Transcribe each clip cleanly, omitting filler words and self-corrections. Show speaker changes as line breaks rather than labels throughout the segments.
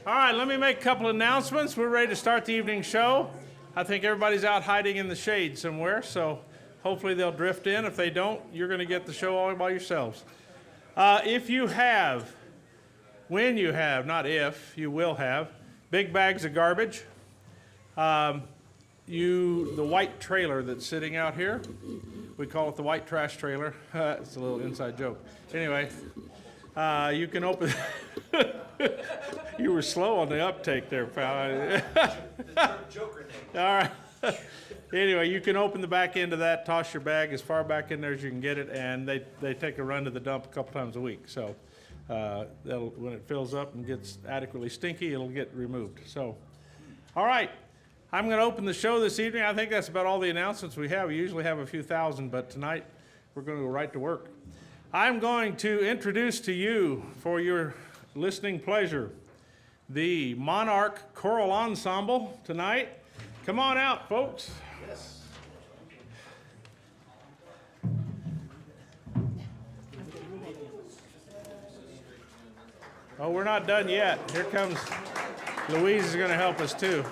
All right, let me make a couple announcements. We're ready to start the evening show. I think everybody's out hiding in the shade somewhere, so hopefully they'll drift in. If they don't, you're going to get the show all by yourselves. If you have, when you have, not if, you will have, big bags of garbage, the white trailer that's sitting out here, we call it the white trash trailer. It's a little inside joke. Anyway, you can open. You were slow on the uptake there, pal. All right. Anyway, you can open the back end of that, toss your bag as far back in there as you can get it, and they take a run to the dump a couple times a week. So when it fills up and gets adequately stinky, it'll get removed. So, all right. I'm going to open the show this evening. I think that's about all the announcements we have. We usually have a few thousand, but tonight we're going to go right to work. I'm going to introduce to you, for your listening pleasure, the Monarch Choral Ensemble tonight. Come on out, folks. Yes. Oh, we're not done yet. Here comes Louise is going to help us too.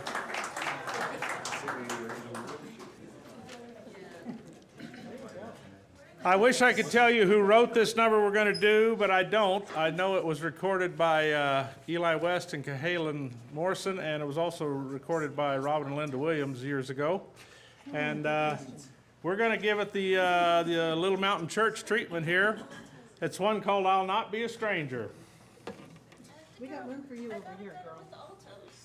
I wish I could tell you who wrote this number we're going to do, but I don't. I know it was recorded by Eli West and Cahalan Morrison, and it was also recorded by Robin and Linda Williams years ago. And we're going to give it the Little Mountain Church treatment here. It's one called I'll Not Be a Stranger.
We got room for you over here, girl.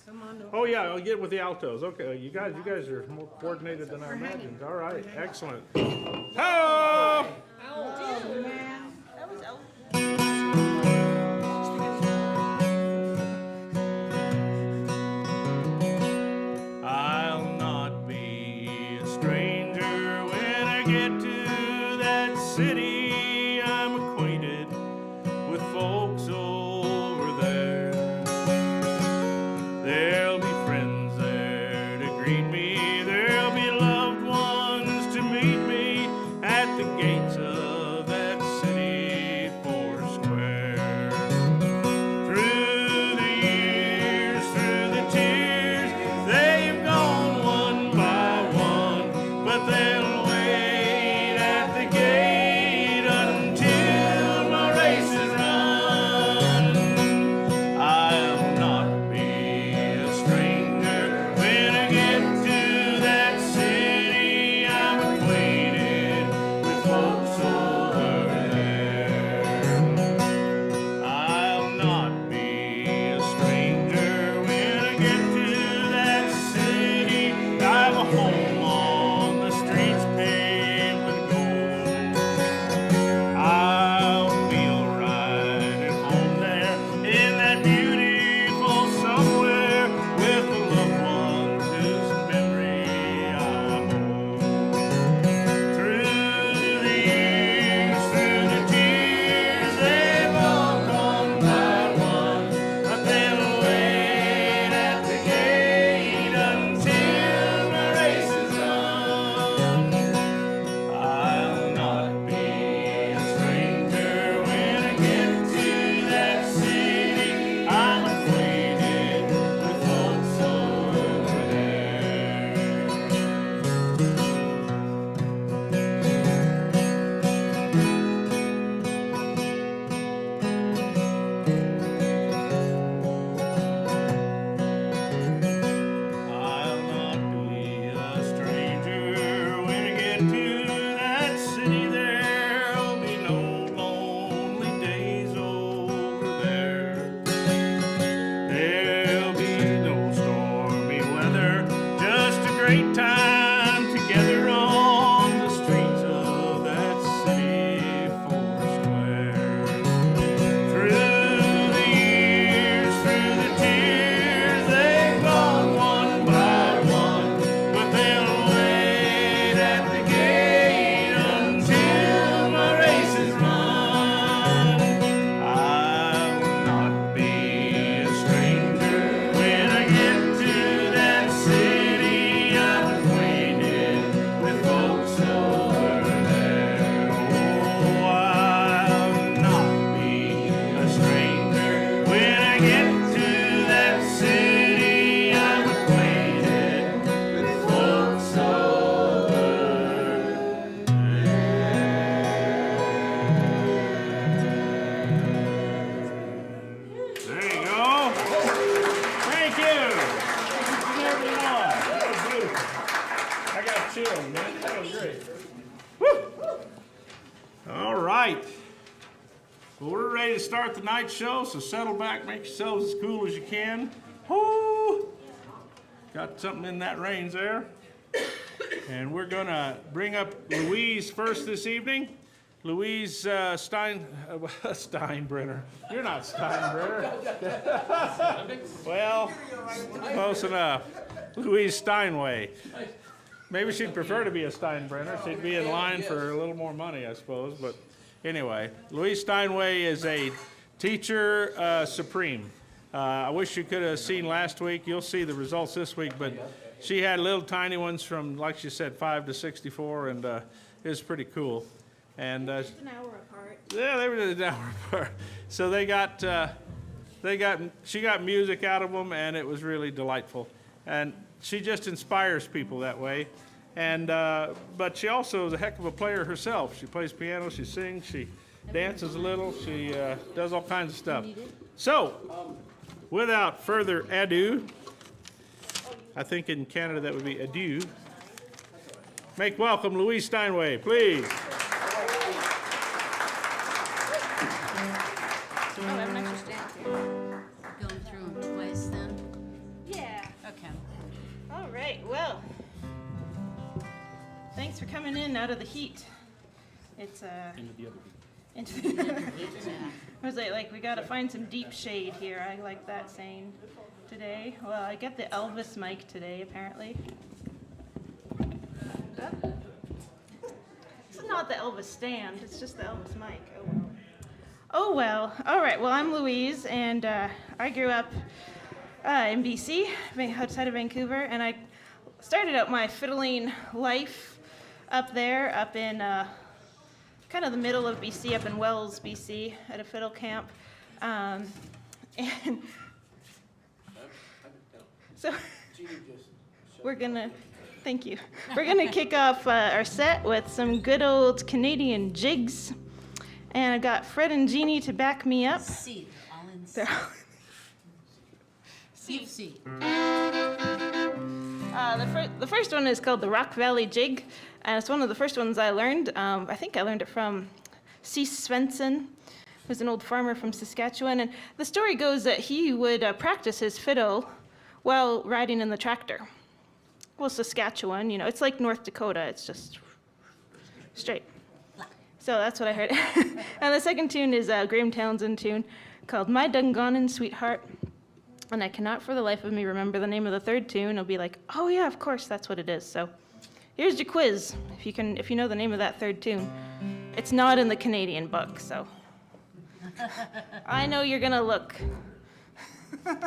Come on over.
Oh, yeah, I'll get with the altos. Okay, you guys are more coordinated than I imagined. All right, excellent. Hello!
Oh, man.
That was out.
I'll not be a stranger when I get to that city. I'm acquainted with folks over there. There'll be friends there to greet me. There'll be loved ones to meet me at the gates of that city four square. Through the years, through the tears, they've gone one by one, but they'll wait ready to start the night show, so settle back, make yourselves as cool as you can. Whoo! Got something in that range there. And we're going to bring up Louise first this evening. Louise Steinbrenner. You're not Steinbrenner. Well, close enough. Louise Steinway. Maybe she'd prefer to be a Steinbrenner. She'd be in line for a little more money, I suppose. But anyway, Louise Steinway is a teacher supreme. I wish you could have seen last week. You'll see the results this week, but she had little tiny ones from, like she said, 5 to 64, and it was pretty cool. And
Just an hour apart.
yeah, they were an hour apart. So she got music out of them, and it was really delightful. And she just inspires people that way. And but she also is a heck of a player herself. She plays piano, she sings, she dances a little, she does all kinds of stuff. So, without further ado, I think in Canada that would be adieu. Make welcome Louise Steinway, please.
Oh, I have an extra stamp here. Going through them twice then?
Yeah.
Okay.
All right. Well, thanks for coming in out of the heat. It's into the other heat. I was like we got to find some deep shade here. I like that saying today. Well, I get the Elvis mic today apparently. This is not the Elvis stand. It's just the Elvis mic. Oh well. Oh well, all right, well I'm Louise and I grew up in BC, outside of Vancouver, and I started out my fiddling life up there, up in kind of the middle of BC, up in Wells, BC, at a fiddle camp. And so we're gonna, thank you, we're gonna kick off our set with some good old Canadian jigs. And I got Fred and Jeannie to back me up.
C. All in C.
They're all-
C. C.
The first one is called the Rock Valley Jig, and it's one of the first ones I learned. I think I learned it from C. Svensson, who's an old farmer from Saskatchewan. And the story goes that he would practice his fiddle while riding in the tractor. Well, Saskatchewan, you know, it's like North Dakota. It's just straight. So that's what I heard. And the second tune is a Graham Townsend tune called My Dungannon Sweetheart. And I cannot for the life of me remember the name of the third tune. I'll be like, oh yeah, of course, that's what it is. So here's your quiz, if you know the name of that third tune. It's not in the Canadian book, so I know you're gonna look. All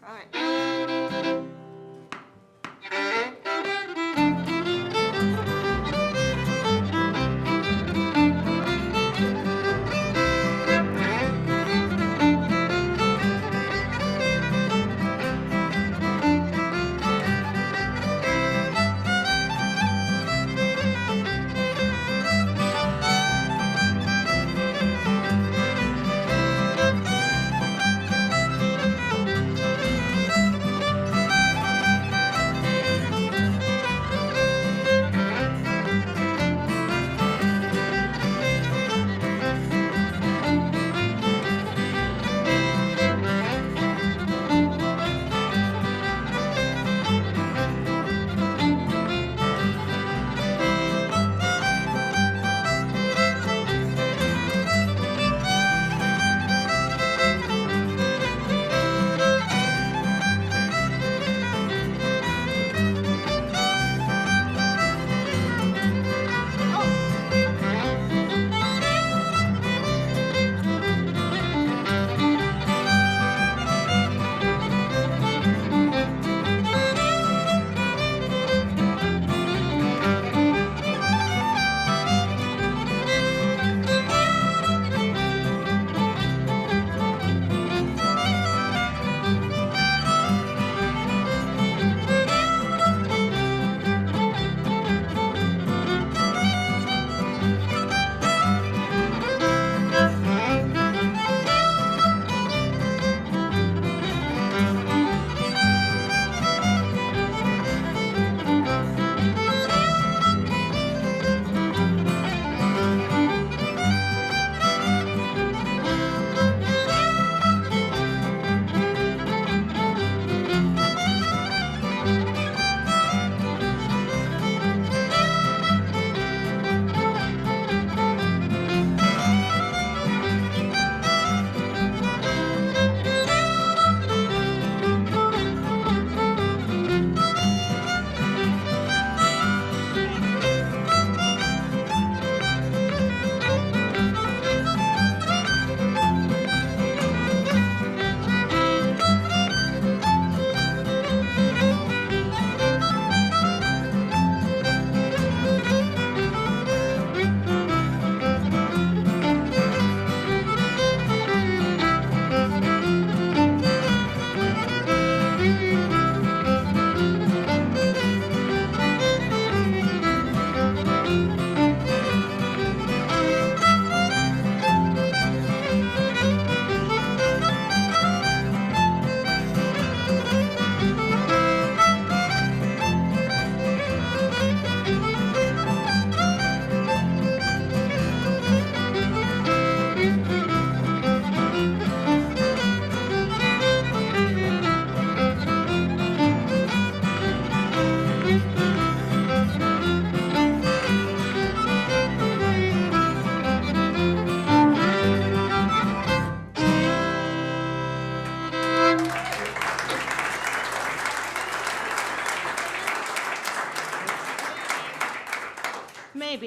right.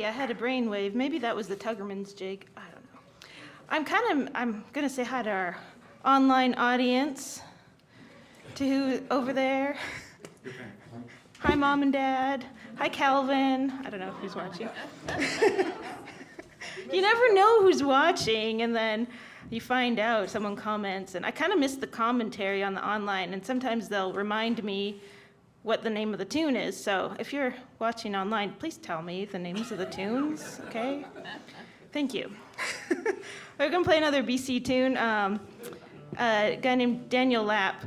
I had a brainwave. Maybe that was the Tuggerman's jig. I don't know. I'm gonna say hi to our online audience, to who over there. Hi, Mom and Dad. Hi, Calvin. I don't know who's watching. You never know who's watching, and then you find out, someone comments, and I kind of miss the commentary on the online, and sometimes they'll remind me what the name of the tune is. So if you're watching online, please tell me the names of the tunes, okay? Thank you. We're gonna play another BC tune. A guy named Daniel Lapp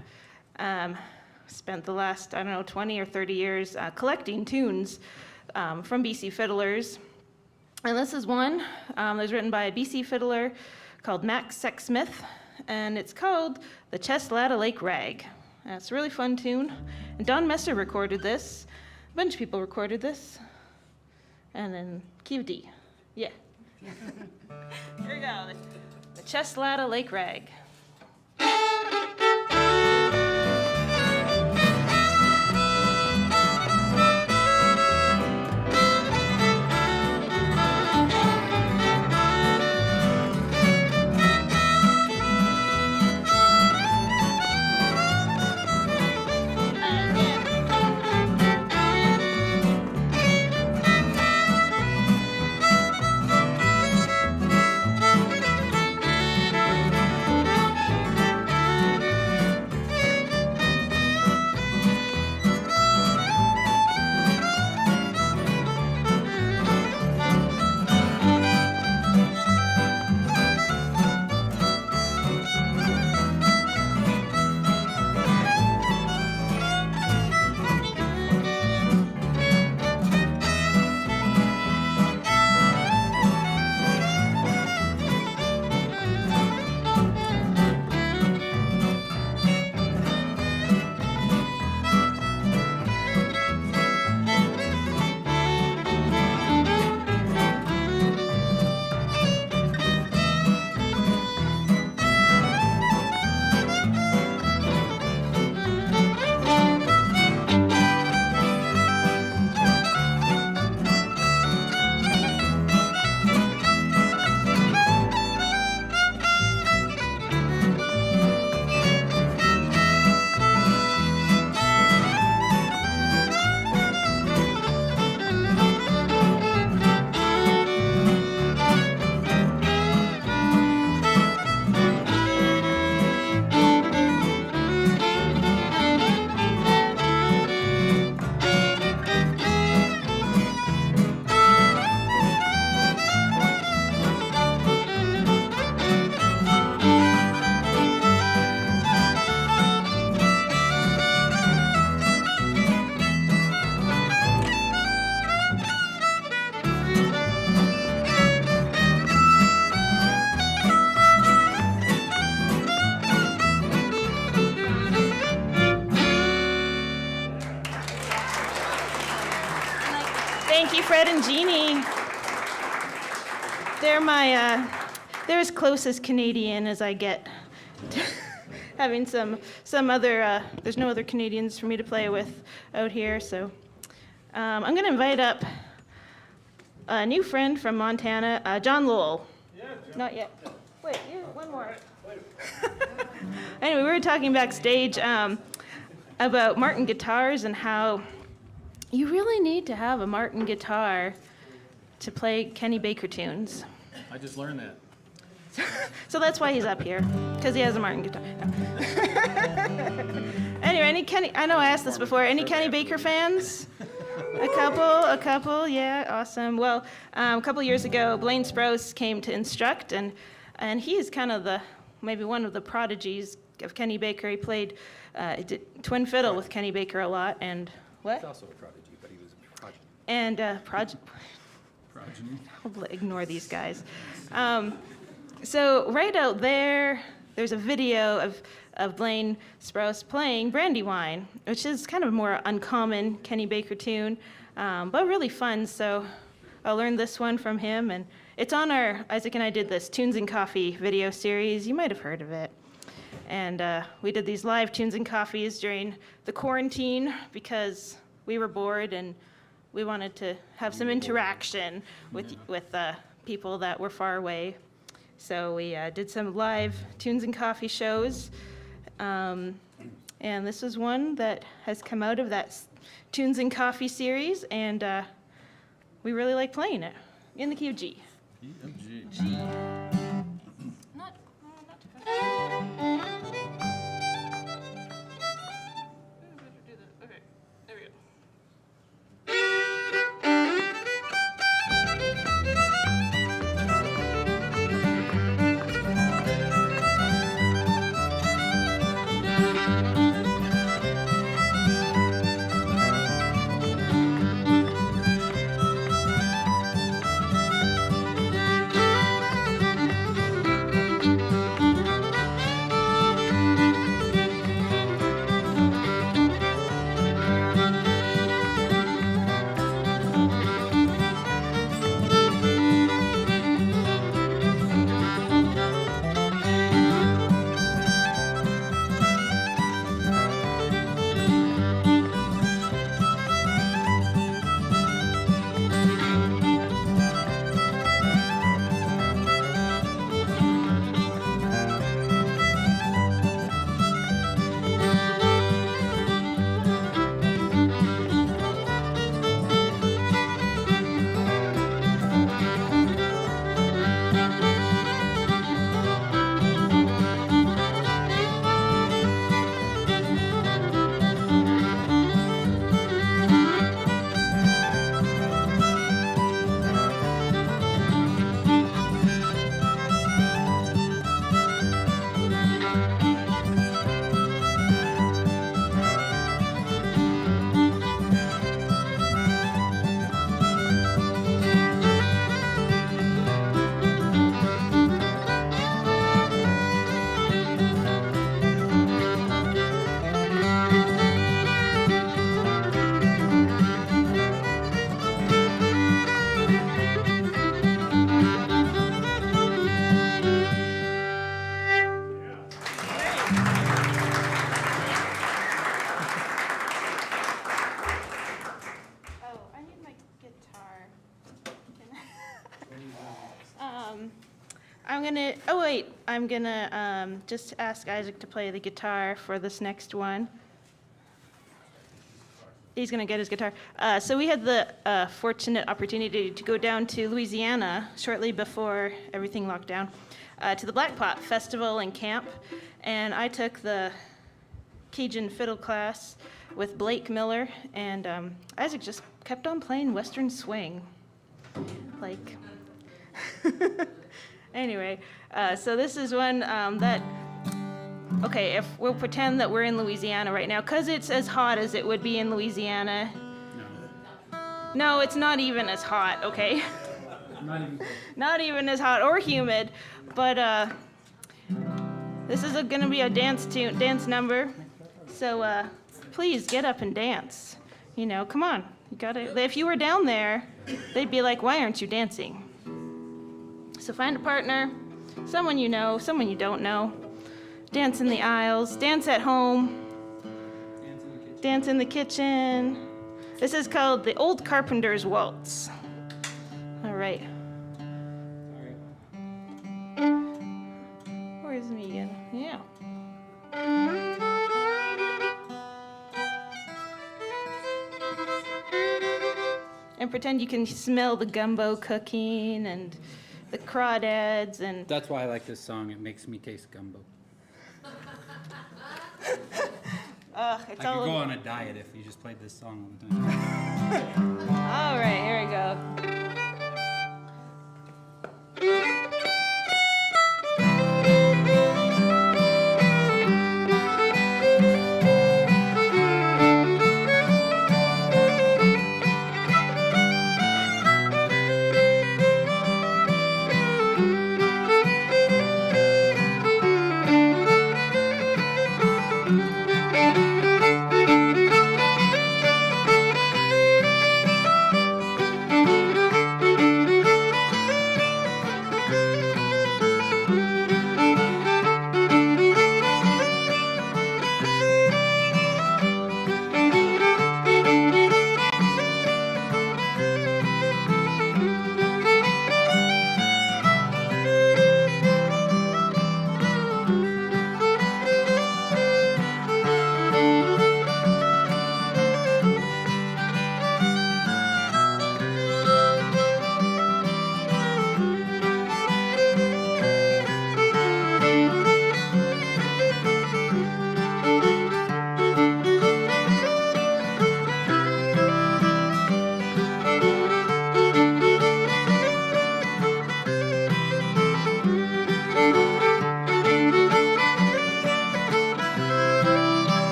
spent the last, 20 or 30 years collecting tunes from BC fiddlers. And this is one that was written by a BC fiddler called Max Sexsmith, and it's called The Chestlatta Lake Rag. And it's a really fun tune. And Don Messer recorded this. A bunch of people recorded this. And then key of D. Yeah. Here we go. The Chestlatta Lake Rag. Thank you, Fred and Jeannie. They're as close as Canadian as I get. Having some other, there's no other Canadians for me to play with out here, so. I'm gonna invite up a new friend from Montana, John Lowell.
Yeah, John.
Not yet. Wait, one more. Anyway, we were talking backstage about Martin guitars and how you really need to have a Martin guitar to play Kenny Baker tunes.
I just learned that.
So that's why he's up here, because he has a Martin guitar. Anyway, I know I asked this before, any Kenny Baker fans? A couple, yeah, awesome. Well, a couple years ago, Blaine Sprouse came to instruct, and he is kind of maybe one of the prodigies of Kenny Baker. He played twin fiddle with Kenny Baker a lot, and what?
He's also a prodigy, but he was a progeny.
And
Progeny?
I'll ignore these guys. So right out there, there's a video of Blaine Sprouse playing Brandywine, which is kind of a more uncommon Kenny Baker tune, but really fun. So I learned this one from him, and it's on our, Isaac and I did this Tunes and Coffee video series. You might have heard of it. And we did these live Tunes and Coffees during the quarantine because we were bored and we wanted to have some interaction with people that were far away. So we did some live tunes and coffee shows. And this is one that has come out of that Tunes and Coffee series, and we really like playing it in the key of G. G. Not too fast. Okay, there we go. I'm gonna just ask Isaac to play the guitar for this next one. He's gonna get his guitar. So we had the fortunate opportunity to go down to Louisiana shortly before everything locked down, to the Black Pot Festival and Camp, and I took the Cajun fiddle class with Blake Miller, and Isaac just kept on playing Western swing, like. Anyway, so this is one that, okay, if we'll pretend that we're in Louisiana right now, because it's as hot as it would be in Louisiana. No, it's not even as hot, okay? Not even as hot or humid, but this is gonna be a dance number. So please get up and dance. You know, come on. You gotta. If you were down there, they'd be like, "Why aren't you dancing?" So find a partner, someone you know, someone you don't know. Dance in the aisles, dance at home, dance in the kitchen. This is called the Old Carpenter's Waltz. All right. Where's Megan? Yeah. And pretend you can smell the gumbo cooking and the crawdads and...
That's why I like this song. It makes me taste gumbo.
I
I could go on a diet if you just played this song all the time.
All right, here we go.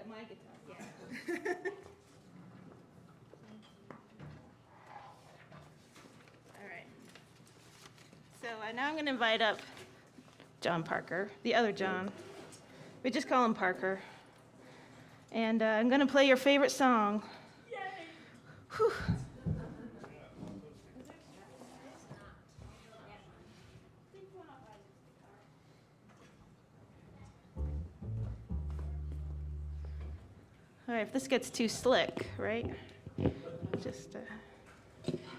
get my guitar. Yeah. All right. So now I'm going to invite up John Parker, the other John. We just call him Parker. And I'm going to play your favorite song. Yay! Whew. All right, if this gets too slick, right? Just, so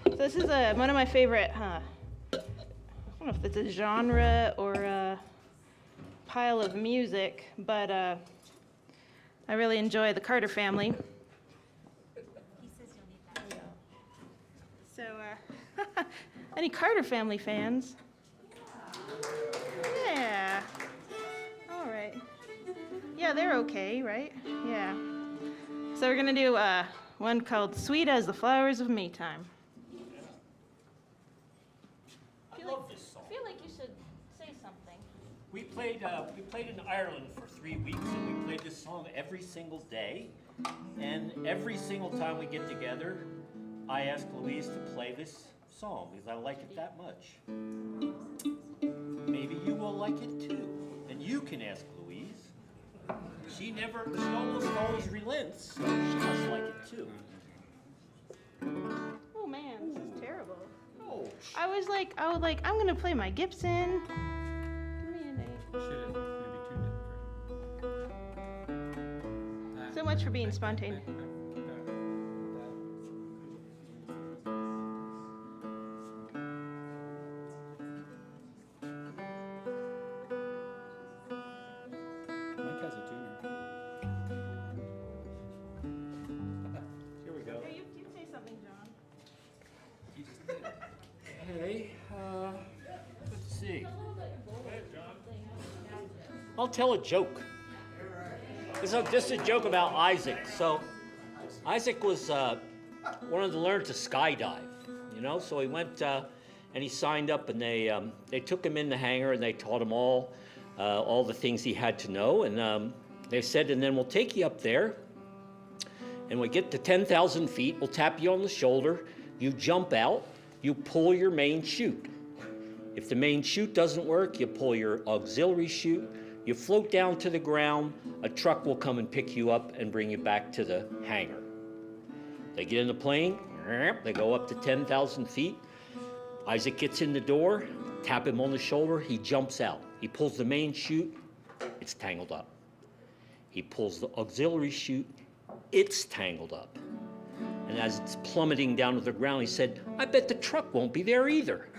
this is one of my favorite, I don't know if it's a genre or a pile of music, but I really enjoy the Carter Family. He says you'll need that. So, any Carter Family fans? Yeah. All right. Yeah, they're okay, right? Yeah. So we're gonna do one called "Sweet as the Flowers of Maytime."
I love this song.
I feel like you should say something.
We played in Ireland for 3 weeks, and we played this song every single day. And every single time we get together, I ask Louise to play this song because I like it that much. Maybe you will like it too, and you can ask Louise. She almost always relents, so she must like it too.
Oh man, this is terrible.
Oh,
I was like, I'm gonna play my Gibson. Give me an A.
Should've maybe tuned it first.
So much for being spontaneous.
Mike has a tuner.
here we go.
Hey, you say something, John.
Okay, let's see. I'll tell a joke. This is a joke about Isaac. So, Isaac was wanted to learn to skydive, you know. So he went and he signed up, and they took him in the hangar and they taught him all the things he had to know. And they said, and then we'll take you up there, and we get to 10,000 feet. We'll tap you on the shoulder. You jump out. You pull your main chute. If the main chute doesn't work, you pull your auxiliary chute. You float down to the ground. A truck will come and pick you up and bring you back to the hangar. They get in the plane. They go up to 10,000 feet. Isaac gets in the door. Tap him on the shoulder. He jumps out. He pulls the main chute. It's tangled up. He pulls the auxiliary chute. It's tangled up. And as it's plummeting down to the ground, he said, I bet the truck won't be there either.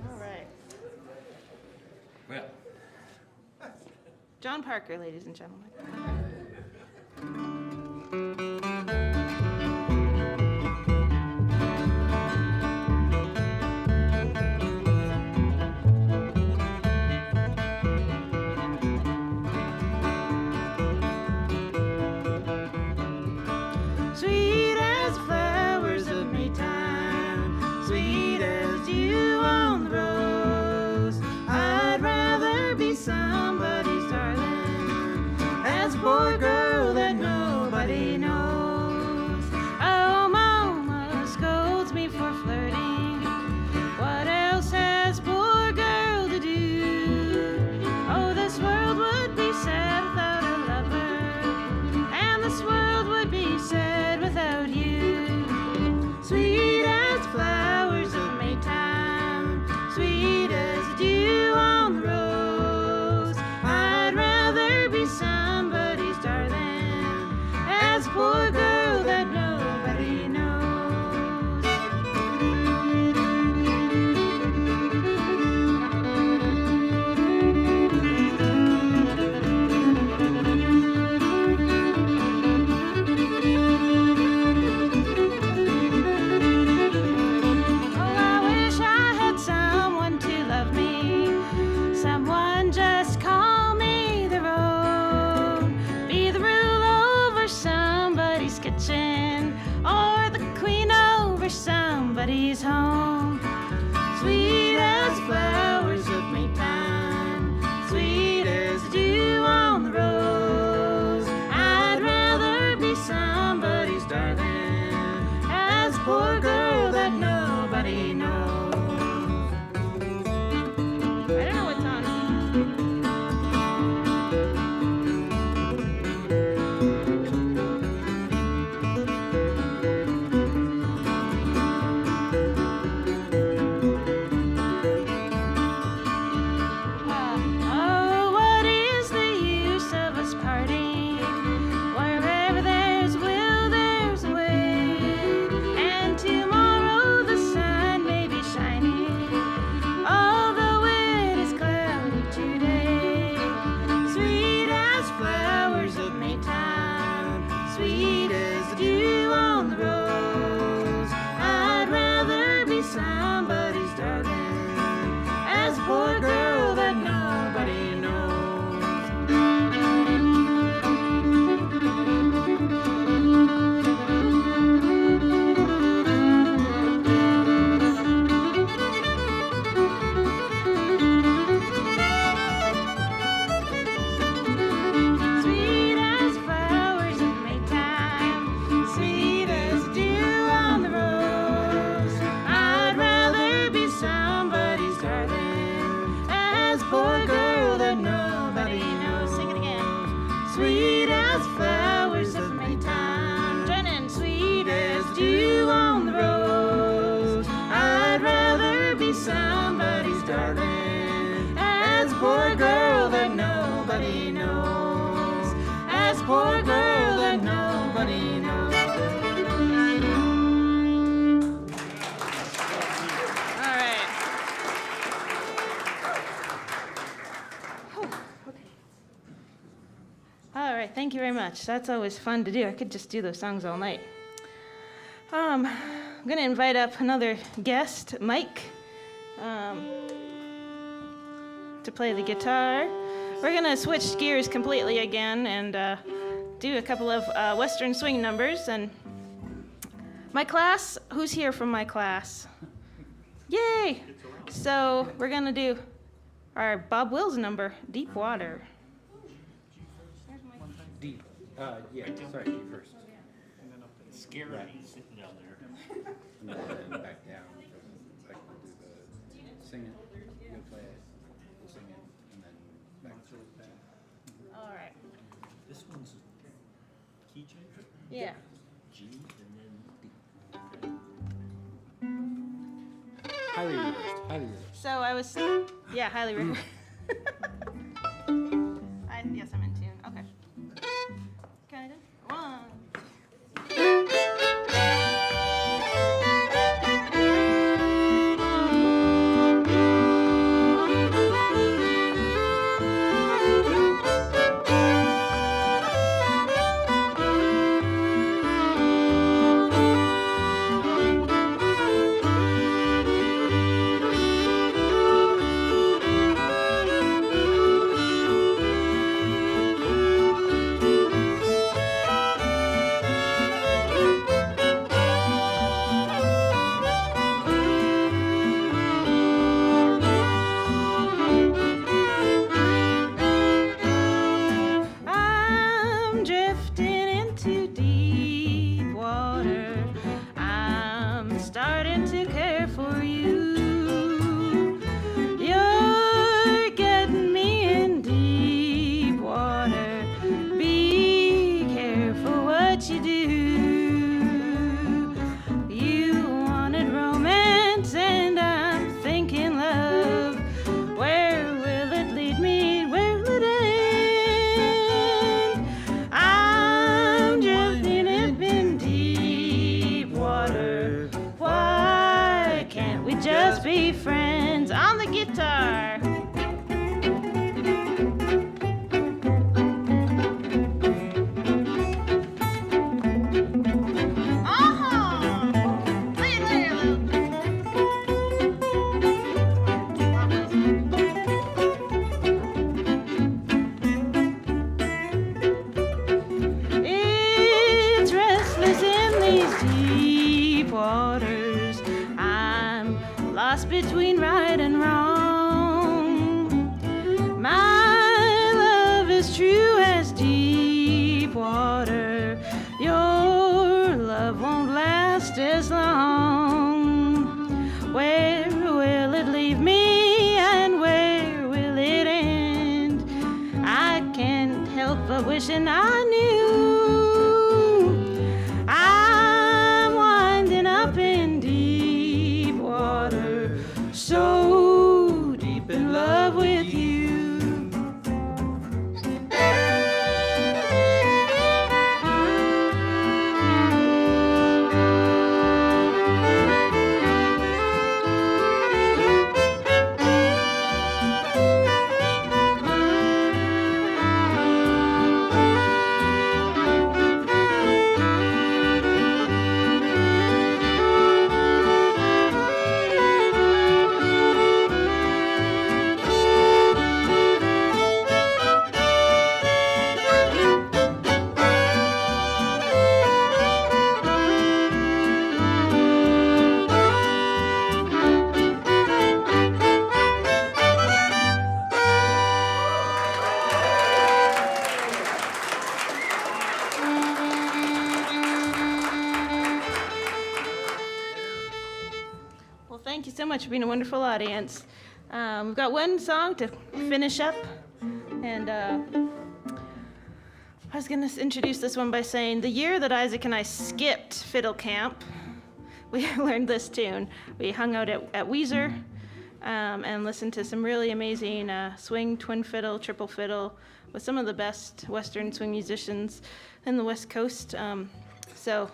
All right.
Well,
John Parker, ladies and gentlemen. Sweet as flowers of Maytime, sweet as you on the rose. I'd rather be somebody's darling, as nobody's home. Sweet as flowers of Maytime, sweet as dew on the rose. I'd rather be somebody's darling, as a poor girl that nobody knows. I don't know what's on. Oh, what is the use of us parting? Wherever there's a will, there's a way. And tomorrow the sun may be shining, although it is cloudy today. Sweet as flowers of Maytime, sweet as the dew on the rose. I'd rather be somebody's darling, as a poor girl that nobody knows. Sweet as flowers of Maytime, sweet as dew on the rose. I'd rather be somebody's darling, as a poor girl that nobody knows. Sing it again. Sweet as flowers of Maytime, join in. Sweet as dew on the rose. I'd rather be somebody's darling, as a poor girl that nobody knows. As a poor girl that nobody knows. All right. All right, thank you very much. That's always fun to do. I could just do those songs all night. I'm going to invite up another guest, Mike, to play the guitar. We're going to switch gears completely again and do a couple of Western swing numbers. And my class, who's here from my class? Yay! So we're going to do our Bob Wills number, Deep Water.
D. Yeah, sorry, D first.
Scary sitting down there.
And then back down. Like we'll do the sing it, you'll play it, we'll sing it, and then back to that.
All right.
This one's key change.
Yeah.
G and then D.
Highly reversed, highly reversed.
So I was, yeah, highly recommend. Yes, I'm in tune. Okay. Kind of. One. wishing I knew. I'm winding up in deep water, so deep in love with you. Well, thank you so much for being a wonderful audience. We've got one song to finish up, and I was going to introduce this one by saying the year that Isaac and I skipped fiddle camp, we learned this tune. We hung out at Weezer and listened to some really amazing swing, twin fiddle, triple fiddle with some of the best Western swing musicians in the West Coast. So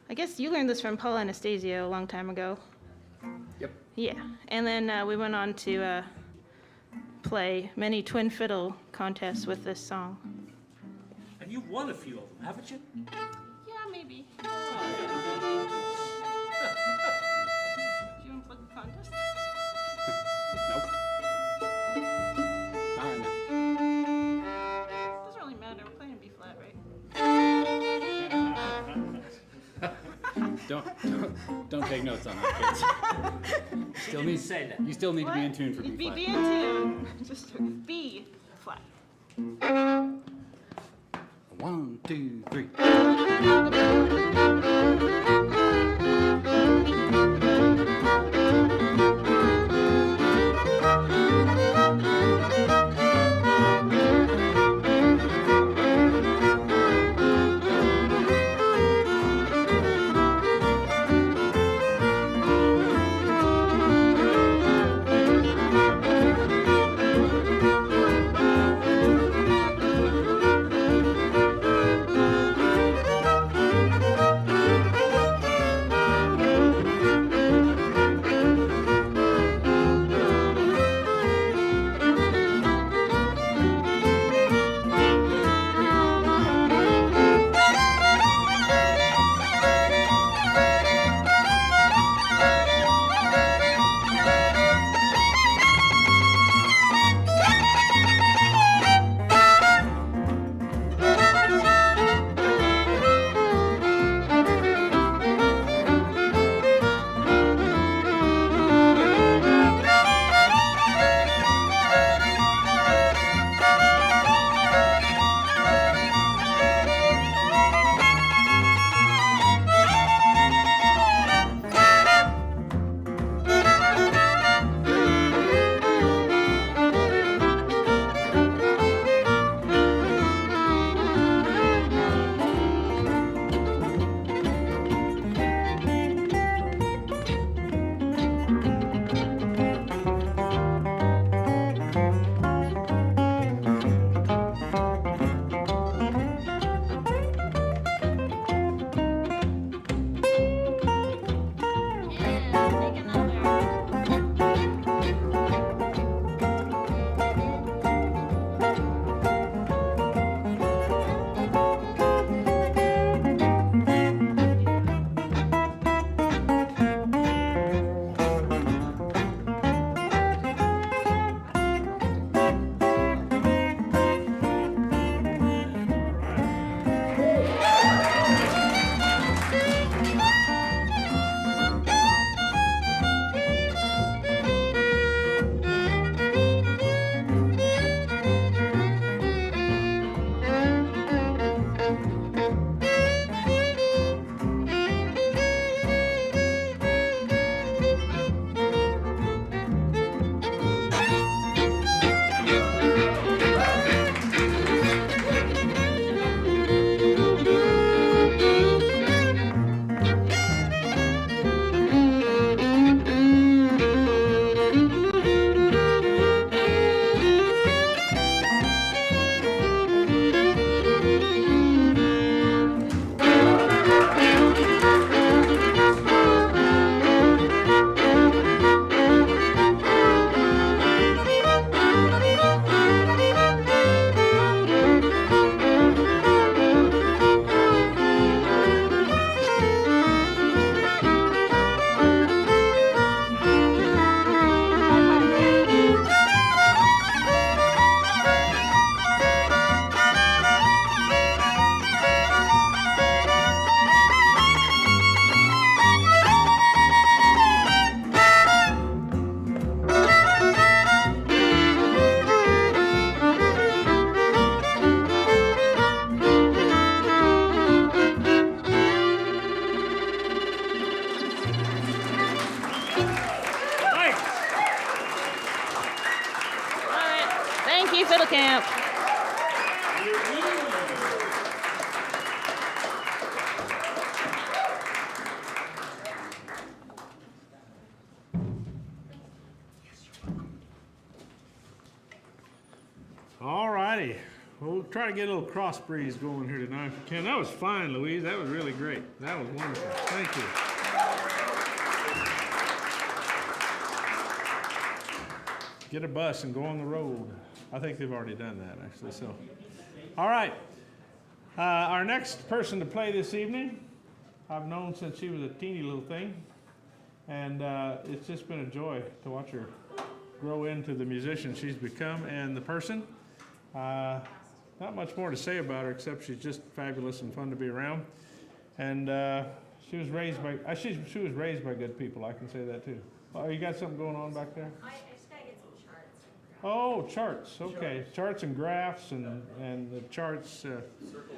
I guess you learned this from Paul Anastasio a long time ago.
Yep.
Yeah, and then we went on to play many twin fiddle contests with this song.
And you've won a few of them, haven't you?
Yeah, maybe. Do you want to plug the contest?
Nope. Not right now.
Doesn't really matter. We're playing in B flat, right?
Don't take notes on that, kids. Still need
say that.
You still need to be in tune for B flat.
Be in tune. Just B flat.
1, 2, 3.
Thank you, Fiddle Camp.
All righty. Well, we'll try to get a little cross breeze going here tonight if we can. That was fine, Louise. That was really great. That was wonderful. Thank you. Get a bus and go on the road. I think they've already done that, actually. So, all right. Our next person to play this evening, I've known since she was a teeny little thing, and it's just been a joy to watch her grow into the musician she's become and the person. Not much more to say about her except she's just fabulous and fun to be around. And she was raised by she was raised by good people. I can say that too. Oh, you got something going on back there?
I just gotta get some charts.
Oh, charts. Okay, charts and graphs and the charts.
Circles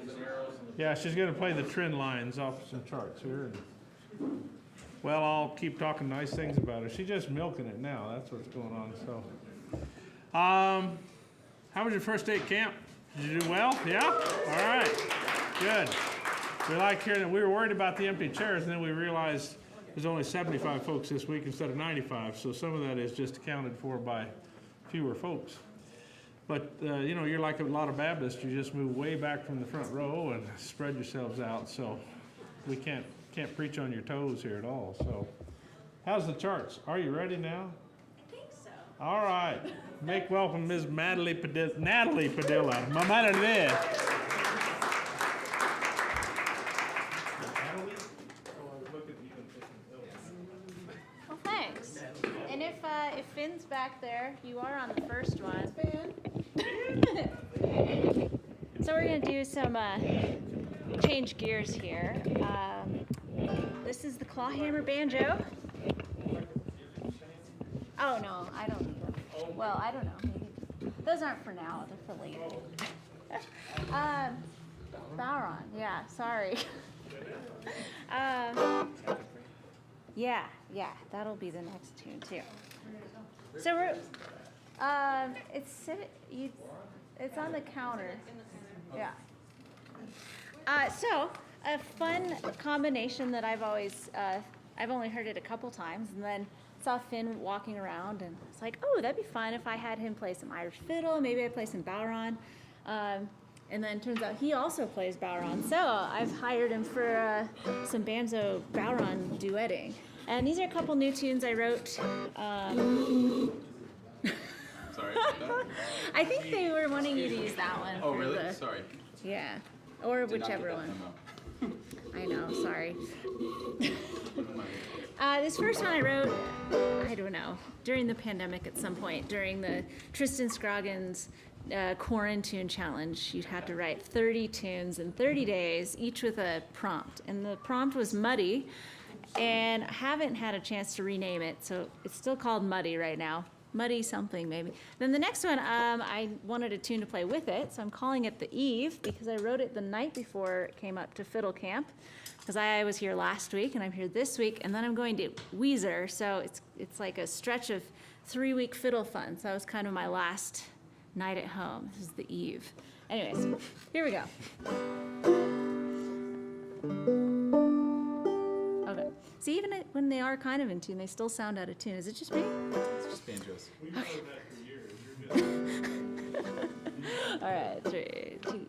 and arrows.
Yeah, she's going to play the trend lines off some charts here. And, well, I'll keep talking nice things about her. She's just milking it now. That's what's going on. So, how was your first day at camp? Did you do well? Yeah? All right. Good. We like hearing that. We were worried about the empty chairs, and then we realized there's only 75 folks this week instead of 95. So some of that is just accounted for by fewer folks. But, you know, you're like a lot of Baptists. You just move way back from the front row and spread yourselves out. So we can't preach on your toes here at all. So how's the charts? Are you ready now?
I think so.
All right. Make welcome Ms. Natalie Padilla. My mother there.
Well, thanks. And if Finn's back there, you are on the first one. So we're gonna do some change gears here. This is the clawhammer banjo. Oh no, I don't need them. Well, I don't know. Maybe those aren't for now. They're for later. Bowron. Yeah. Sorry. Yeah, that'll be the next tune too. So we're, it's on the counter. Yeah. So a fun combination that I've only heard it a couple times, and then saw Finn walking around, and it's like, oh, that'd be fun if I had him play some Irish fiddle. Maybe I'd play some Bowron. And then turns out he also plays Bowron. So I've hired him for some banjo Bowron duetting. And these are a couple new tunes I wrote.
Sorry about that.
I think they were wanting you to use that one.
Oh,
for
really?
the-
Sorry.
Yeah, or
Did not get
whichever
that
one.
memo.
I know, sorry. This first one I wrote, I don't know, during the pandemic at some point, during the Tristan Scroggins quarantine challenge. You'd have to write 30 tunes in 30 days, each with a prompt. And the prompt was Muddy, and I haven't had a chance to rename it, so it's still called Muddy right now. Muddy something, maybe. Then the next one, I wanted a tune to play with it, so I'm calling it The Eve, because I wrote it the night before it came up to Fiddle Camp, because I was here last week, and I'm here this week, and then I'm going to Weezer, so it's like a stretch of 3-week fiddle fun, so that was kind of my last night at home. This is The Eve. Anyways, here we go. Okay. See, even when they are kind of in tune, they still sound out of tune. Is it just me?
It's just banjos.
All right, 3, 2.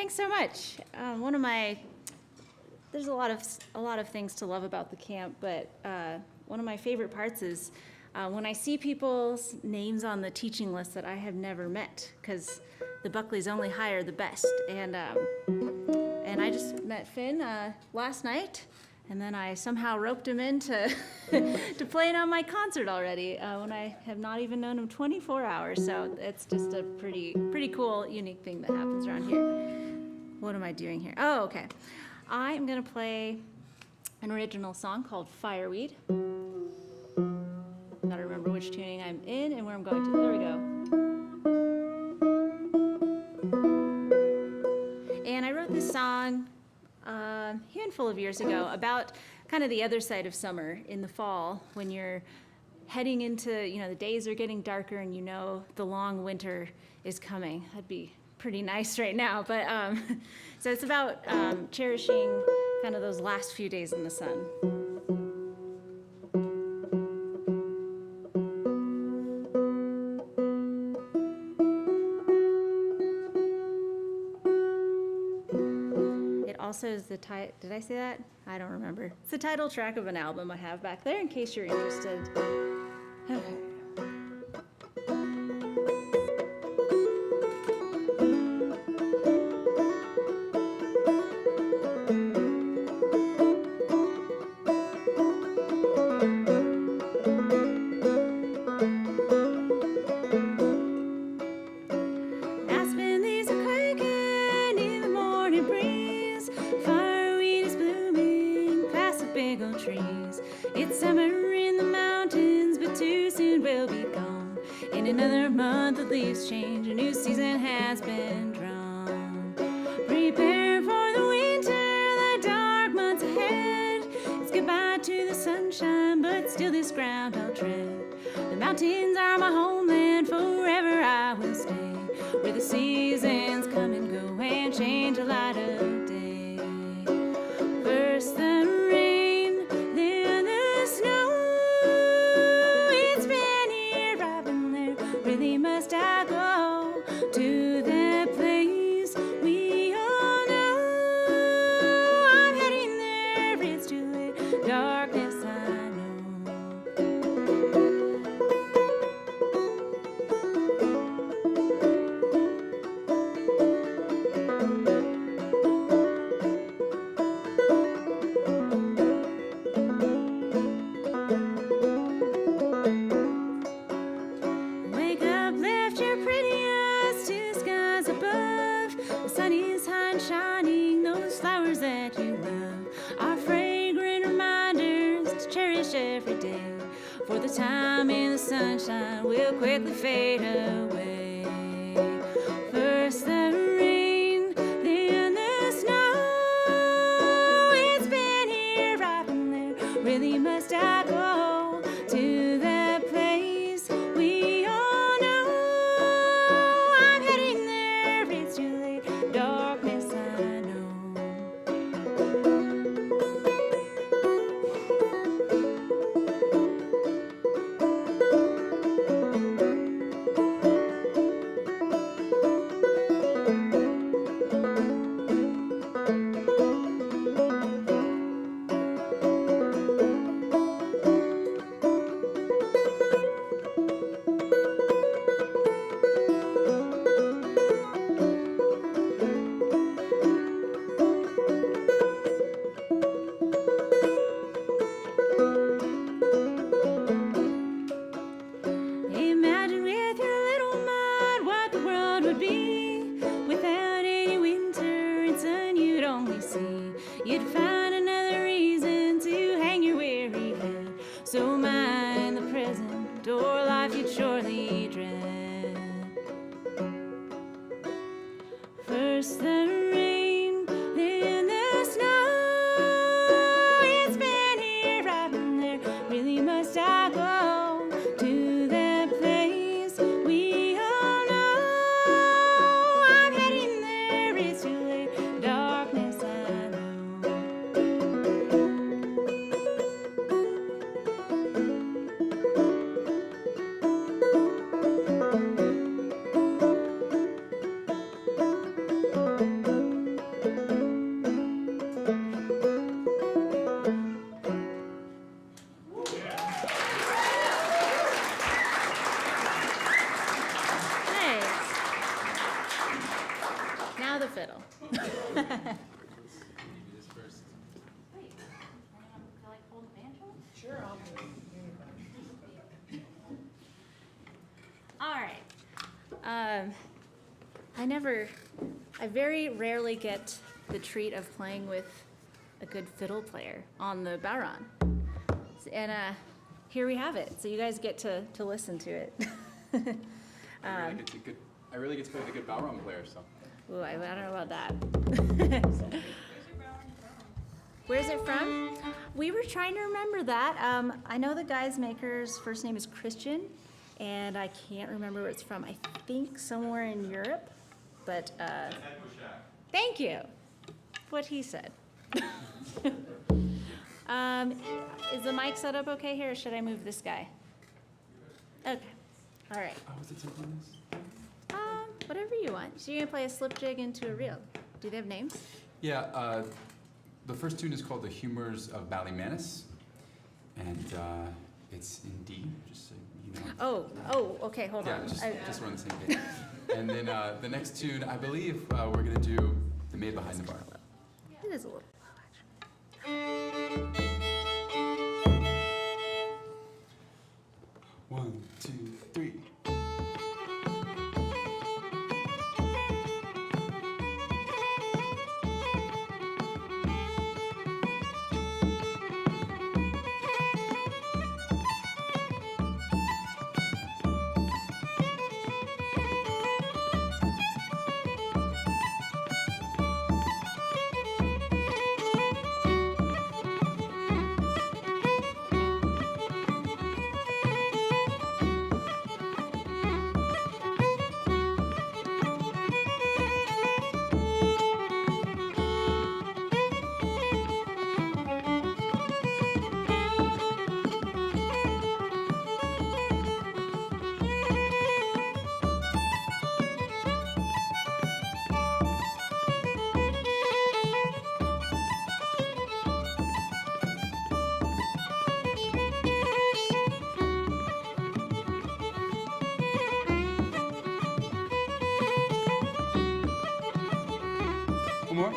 thanks so much. There's a lot of things to love about the camp, but one of my favorite parts is when I see people's names on the teaching list that I have never met, because the Buckleys only hire the best. And I just met Finn last night, and then I somehow roped him into to playing on my concert already when I have not even known him 24 hours. So it's just a pretty cool, unique thing that happens around here. What am I doing here? Oh, okay. I am gonna play an original song called Fireweed. Gotta remember which tuning I'm in and where I'm going to. There we go. And I wrote this song a handful of years ago about kind of the other side of summer in the fall when you're heading into, the days are getting darker and the long winter is coming. That'd be pretty nice right now, but so it's about cherishing kind of those last few days in the sun. It also is the title. Did I say that? I don't remember. It's the title track of an album I have back there in case you're interested. Okay.
Change, a new season has been drawn. Prepare for the winter, the dark months ahead. It's goodbye to the sunshine, but still this ground I'll tread. The mountains are my homeland, forever I will stay. Where the seasons come and go and change the light of day. First the rain, then the snow. It's been here, I've been there. Really must I go to that place we all know? I'm heading there, it's too late. Darkness, I know. Wake up, lift your pretty eyes to the skies above. The sun is high and shining, those flowers that you love are fragrant reminders to cherish every day. For the time in the sunshine will quickly fade away. First the rain, then the snow. It's been here, I've been there. Really must I go to that place we all know? I'm heading there, it's too late. Darkness, I know. Imagine with your little mind what the world would be without any winter and sun you'd only see. You'd find another reason to hang your weary head. So mind the present or life you'd surely dread. First the rain, then the snow. It's been here, I've been there. Really must I go to that place we all know? I'm heading there, it's too late. Darkness, I know.
fiddle. All right. I very rarely get the treat of playing with a good fiddle player on the Bowron. And here we have it. So you guys get to listen to it.
I really get to play with a good Bowron player, so.
Ooh, I don't know about that. Where's it from? We were trying to remember that. I know the guy's maker's first name is Christian, and I can't remember where it's from. I think somewhere in Europe, but thank you. What he said. Is the mic set up okay here, or should I move this guy? Okay. All right.
Oh, what's the tempo on this?
Whatever you want. So you're gonna play a slip jig into a reel. Do they have names?
Yeah, the first tune is called The Humors of Ballymanus, and it's in D, just so you know.
Oh, okay, hold
Yeah,
on.
just we're on the same page. And then the next tune, I believe we're gonna do The Maid Behind the Bar.
It is a little low, actually.
1, 2, 3. One more.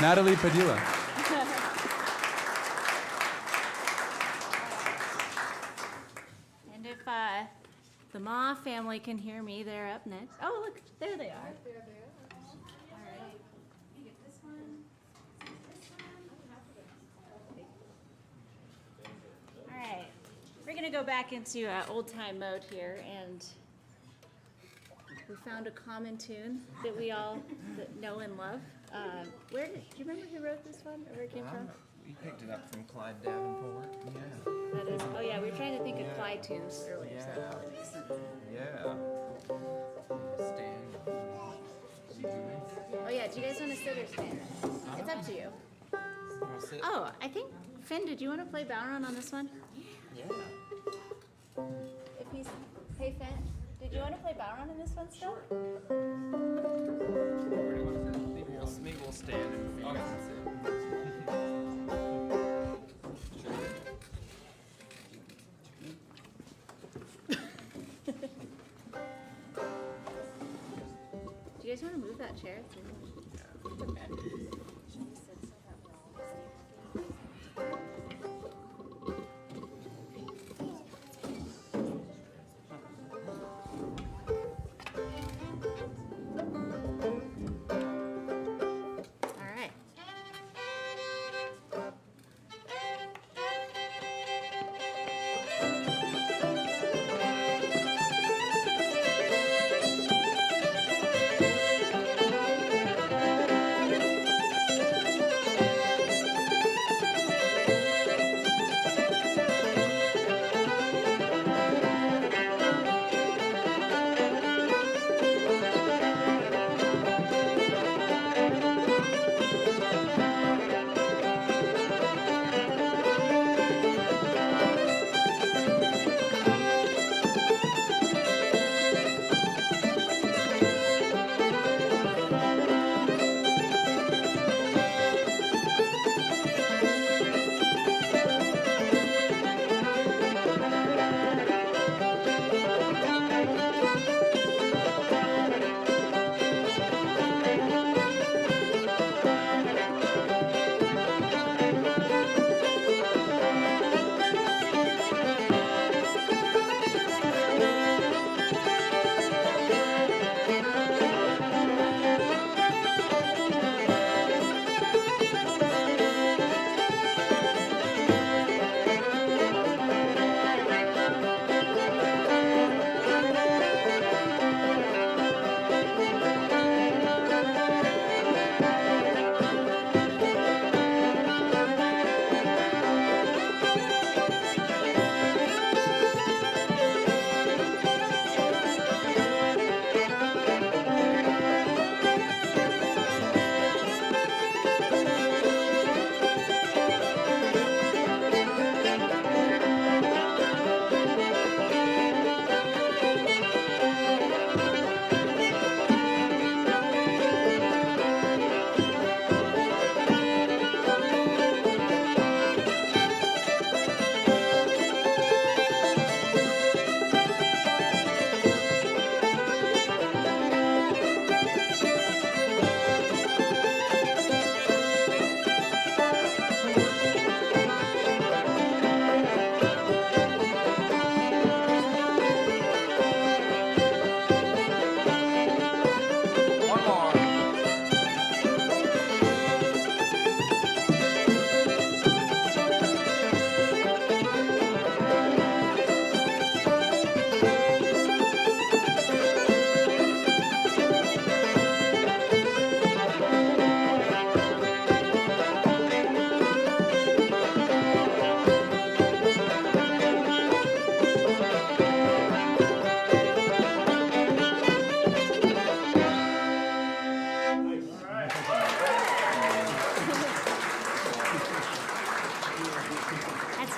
Natalie Padilla.
And the Ma family can hear me. They're up next. Oh, look, there they are. All right. You get this one. All right. We're gonna go back into old time mode here, and we found a common tune that we all know and love. Do you remember who wrote this one, or where it came from?
We picked it up from Clyde Davenport. Yeah.
That is, oh yeah, we were trying to think of Clyde tunes earlier, so that probably makes sense.
Yeah.
Oh yeah, do you guys want to sit or stand? It's up to you.
Wanna sit?
Oh, I think, Finn, did you want to play Balron on this one?
Yeah.
If he's, hey Finn, did you want to play Balron in this one still?
Maybe we'll stand and you guys can sit.
Do you guys want to move that chair? It's okay. All right.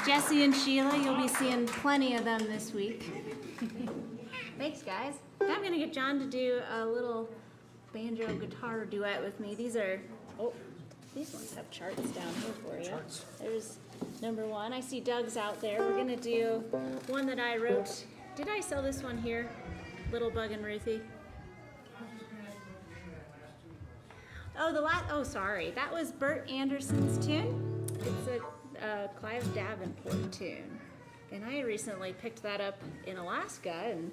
Jesse and Sheila, you'll be seeing plenty of them this week. Thanks, guys. Now I'm gonna get John to do a little banjo guitar duet with me. These ones have charts down here for you. There's number 1. I see Doug's out there. We're gonna do one that I wrote. Did I sell this one here? Little Bug and Ruthie. Oh, sorry. That was Bert Anderson's tune. It's a Clive Davenport tune. And I recently picked that up in Alaska, and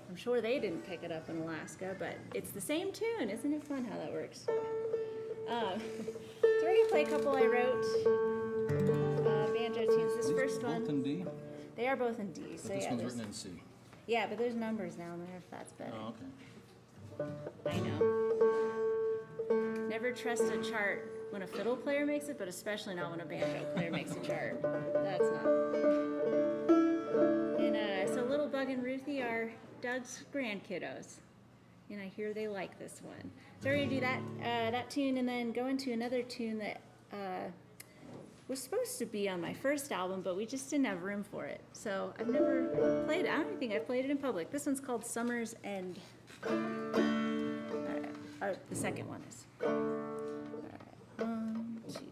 I'm sure they didn't pick it up in Alaska, but it's the same tune. Isn't it fun how that works? So we're gonna play a couple I wrote, banjo tunes. This first one,
Both in D?
they are both in D.
But
So
this
yeah,
one's
there's,
written in C.
yeah, but there's numbers down there if that's better.
Oh, okay.
I know. Never trust a chart when a fiddle player makes it, but especially not when a banjo player makes a chart. That's not. And so Little Bug and Ruthie are Doug's grandkiddos, and I hear they like this one. So we're gonna do that tune, and then go into another tune that was supposed to be on my first album, but we just didn't have room for it. So I've never played it. I don't even think I've played it in public. This one's called Summer's End. Or the second one is. All right. 1, 2,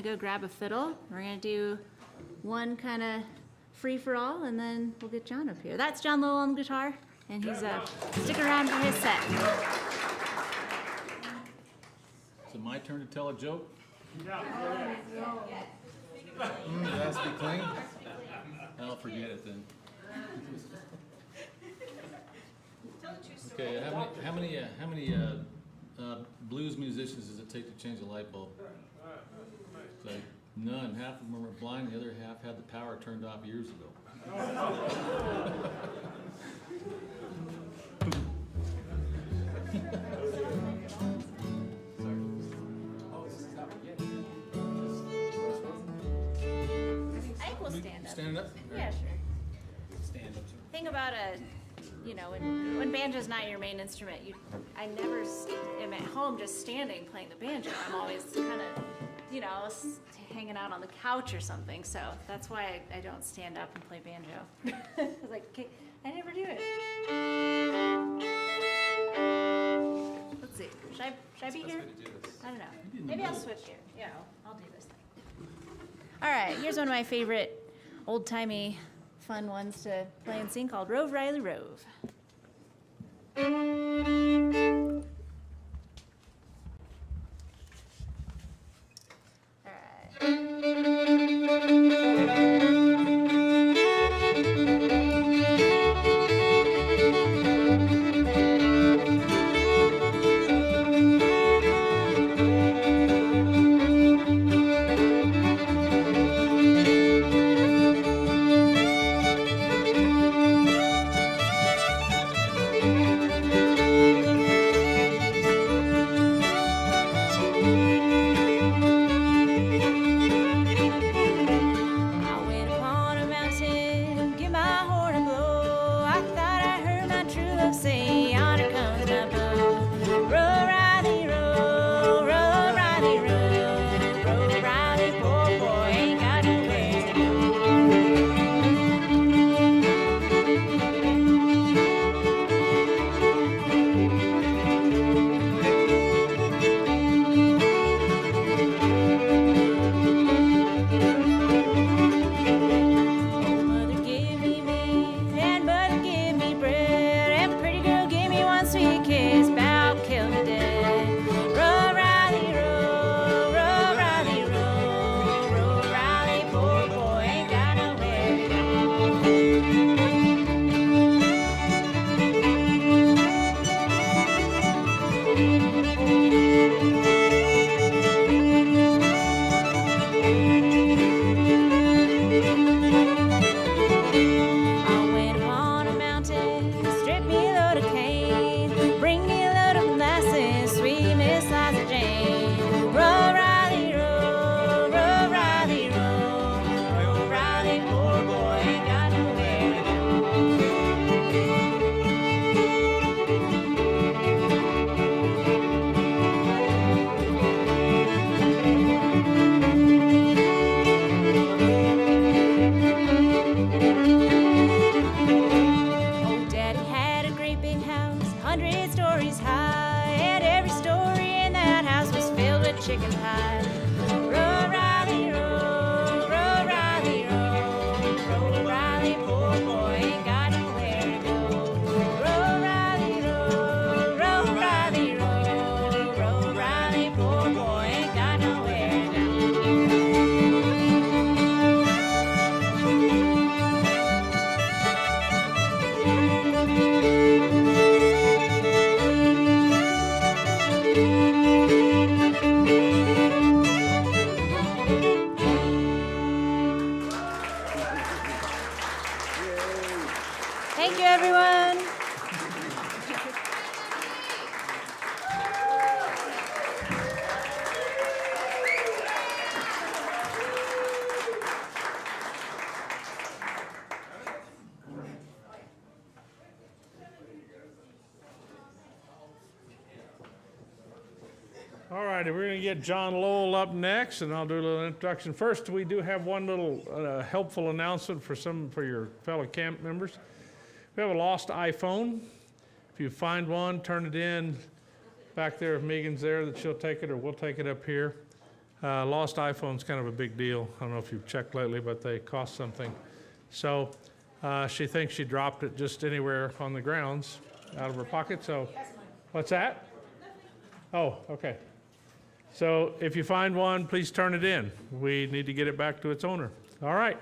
gonna go grab a fiddle. We're gonna do one kind of free-for-all, and then we'll get John up here. That's John Lowell on guitar, and he's sticking around for his set.
Is it my turn to tell a joke? It has to be clean? I'll forget it then. Okay, how many blues musicians does it take to change a light bulb? It's like none. Half of them are blind. The other half had the power turned off years ago. standing up?
Yeah, sure.
Stand-ups.
Thing about when banjo's not your main instrument, I never am at home just standing playing the banjo. I'm always kind of, hanging out on the couch or something. So that's why I don't stand up and play banjo. I was like, okay, I never do it. Let's see. Should I be here? I don't know. Maybe I'll switch here. Yeah, I'll do this thing. All right, here's one of my favorite old-timey fun ones to play and sing called Rove, Riley, Rove. All chicken pie. Roll, Riley, roll, roll, Riley, roll, roll, Riley, poor boy ain't got nowhere to go. Roll, Riley, roll, roll, Riley, roll, roll, Riley, poor boy ain't got nowhere to Thank you, everyone.
All righty, we're going to get John Lowell up next, and I'll do a little introduction. First, we do have one little helpful announcement for your fellow camp members. We have a lost iPhone. If you find one, turn it in back there. If Megan's there, that she'll take it, or we'll take it up here. Lost iPhone's kind of a big deal. I don't know if you've checked lately, but they cost something. So she thinks she dropped it just anywhere on the grounds out of her pocket. So what's that? Oh, okay. So if you find one, please turn it in. We need to get it back to its owner. All right.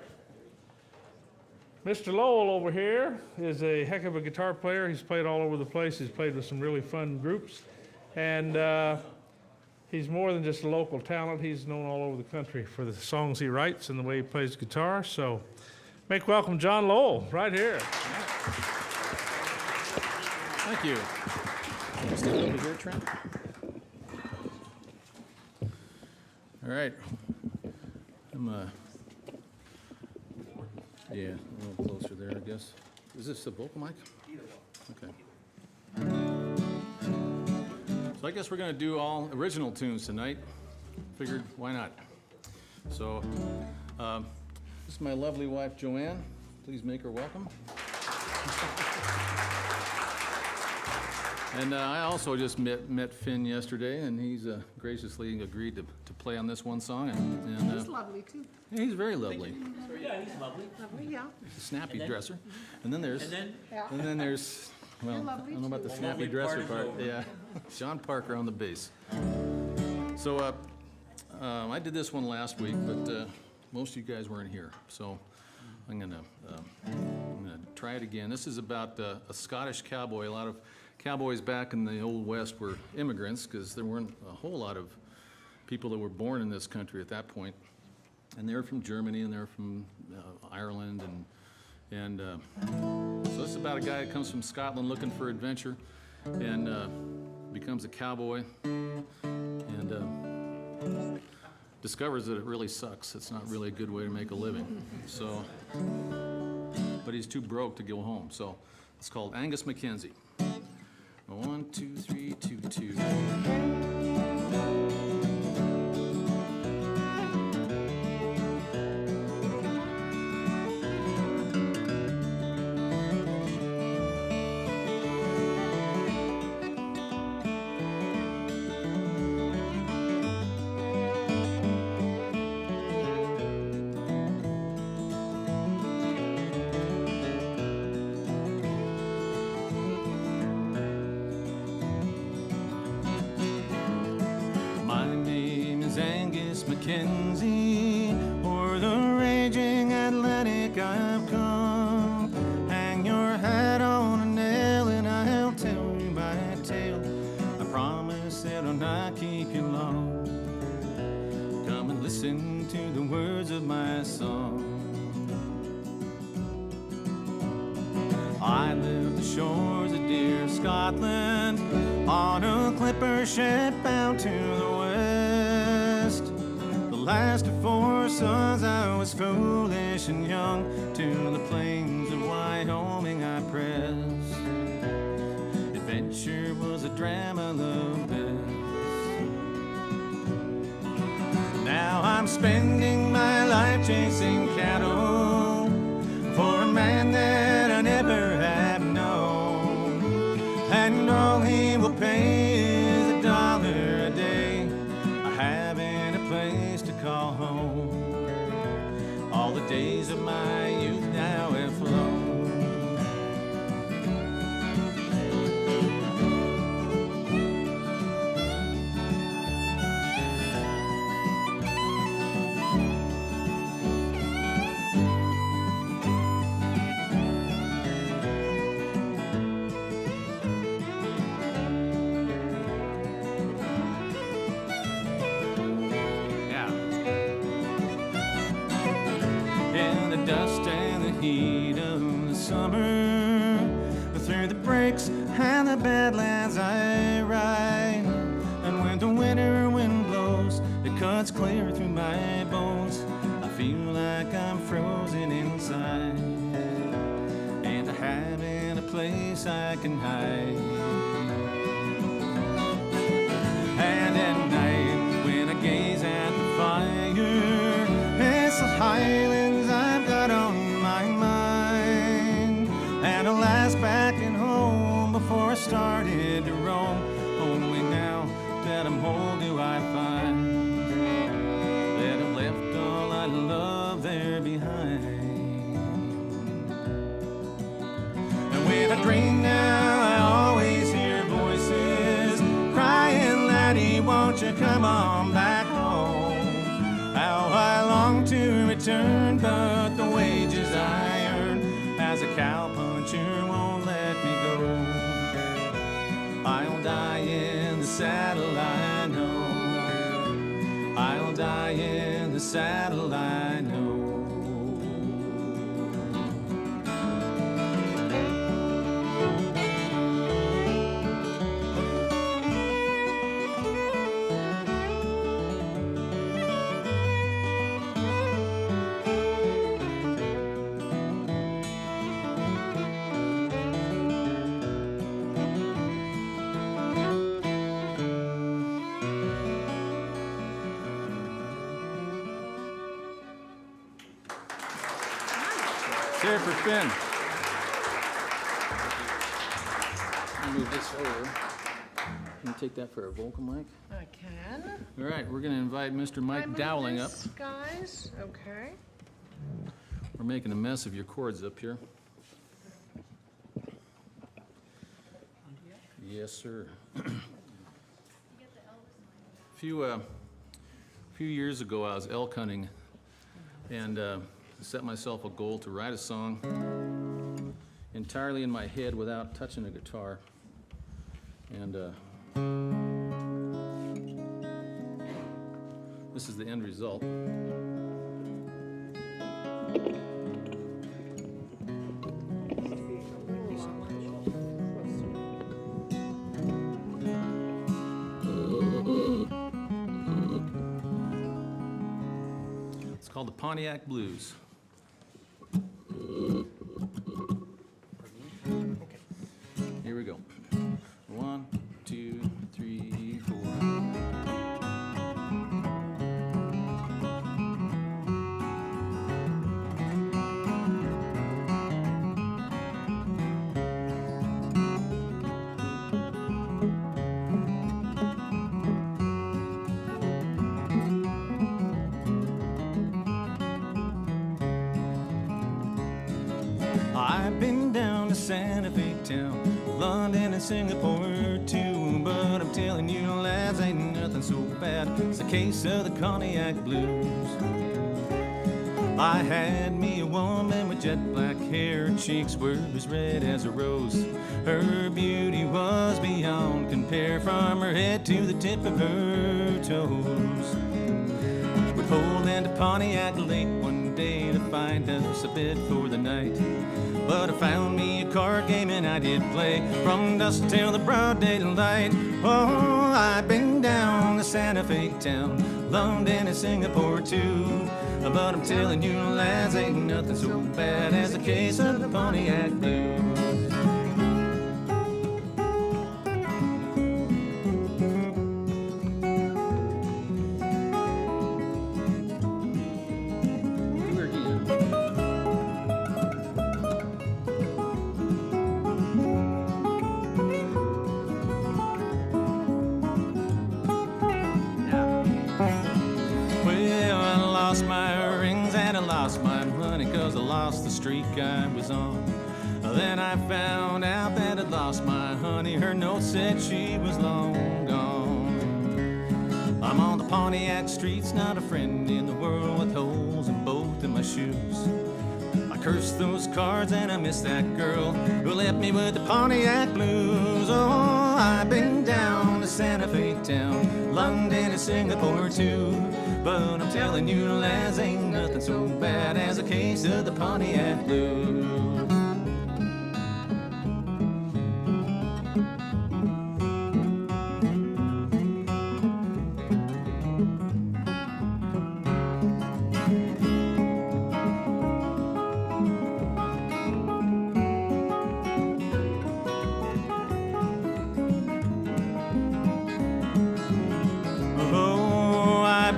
Mr. Lowell over here is a heck of a guitar player. He's played all over the place. He's played with some really fun groups. And he's more than just a local talent. He's known all over the country for the songs he writes and the way he plays guitar. So make welcome John Lowell right here.
Thank you. Stand over here, Trent. All right.
Yeah, a little closer there, I guess. Is this a vocal mic? Okay. So I guess we're gonna do all original tunes tonight. Figured, why not? So, this is my lovely wife, Joanne. Please make her welcome. And I also just met Finn yesterday, and he's graciously agreed to play on this one song. And
He's lovely too.
yeah, he's very lovely.
Yeah, he's lovely.
Lovely, yeah.
He's a snappy
And then-
dresser. And then there's,
And then,
Yeah.
and then there's, well, I
lovely
don't know about the
too.
snappy
Lovely
dresser
part is
part.
over.
Yeah, Sean Parker on the bass. So I did this one last week, but most of you guys weren't here, so I'm gonna try it again. This is about a Scottish cowboy. A lot of cowboys back in the Old West were immigrants because there weren't a whole lot of people that were born in this country at that point. And they're from Germany and they're from Ireland and so this is about a guy that comes from Scotland looking for adventure and becomes a cowboy and discovers that it really sucks. It's not really a good way to make a living. So, but he's too broke to go home. So it's called Angus Mackenzie. 1, 2, 3, 2, 2. Mackenzie, o'er the raging Atlantic I've come. Hang your hat on a nail and I'll tell you my tale. I promise it'll not keep you long. Come and listen to the words of my song. I left the shores of dear Scotland on a clipper ship bound to the west. Last of 4 sons, I was foolish and young. To the plains of Wyoming I pressed. Adventure was a dram I loved best. Now I'm spending my life chasing cattle for a man that I never have known. And all he will pay is $1 a day. I haven't a place to call home. All the days of my youth now have flown. Dust and the heat of the summer, through the breaks and the badlands I ride. And when the winter wind blows, it cuts clear through my bones. I feel like I'm frozen inside, and I haven't a place I can hide. And at night, when I gaze at the fire, it's the highlands I've got on my mind. And alas, back at home before I started to roam, only now that I'm home do I find that I've left all I love there behind. And when I dream now, I always hear voices crying, laddie, won't you come on back home? How I long to return, but the wages I earn as a cowpuncher won't let me go. I'll die in the saddle, I know. I'll die in the saddle, I know. there for Finn. I'll move this over. Can you take that for a vocal mic?
I can.
All right, we're going to invite Mr. Mike
I move
Dowling up.
this, guys. Okay.
We're making a mess of your chords up here. Yes, sir. A few years ago, I was elk hunting and set myself a goal to write a song entirely in my head without touching a guitar. And this is the end result. It's called the Pontiac Blues. Here we go. 1, 2, 3, 4. I've been down to Santa Fe town, London and Singapore too, but I'm telling you lads, ain't nothing so bad as a case of the Pontiac blues. I had me a woman with jet black hair, her cheeks were as red as a rose. Her beauty was beyond compare, from her head to the tip of her toes. We pulled into Pontiac late one day to find us a bed for the night, but I found me a card game and I did play from dusk till the broad daylight. Oh, I've been down to Santa Fe town, London and Singapore too, but I'm telling you lads, ain't nothing so bad as a case of the Pontiac blues. The streak I was on. Then I found out that I'd lost my honey. Her note said she was long gone. I'm on the Pontiac streets, not a friend in the world, with holes in both of my shoes. I cursed those cards and I miss that girl who left me with the Pontiac blues. Oh, I've been down to Santa Fe town, London and Singapore too, but I'm telling you lads, ain't nothing so bad as a case of the Pontiac blues.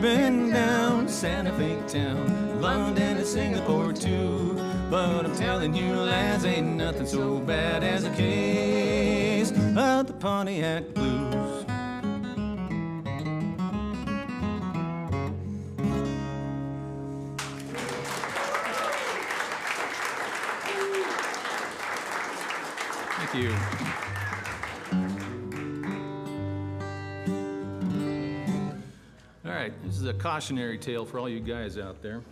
Been down to Santa Fe town, London and Singapore too, but I'm telling you lads, ain't nothing so bad as a case of the Pontiac blues. Thank you. All right, this is a cautionary tale for all you guys out there.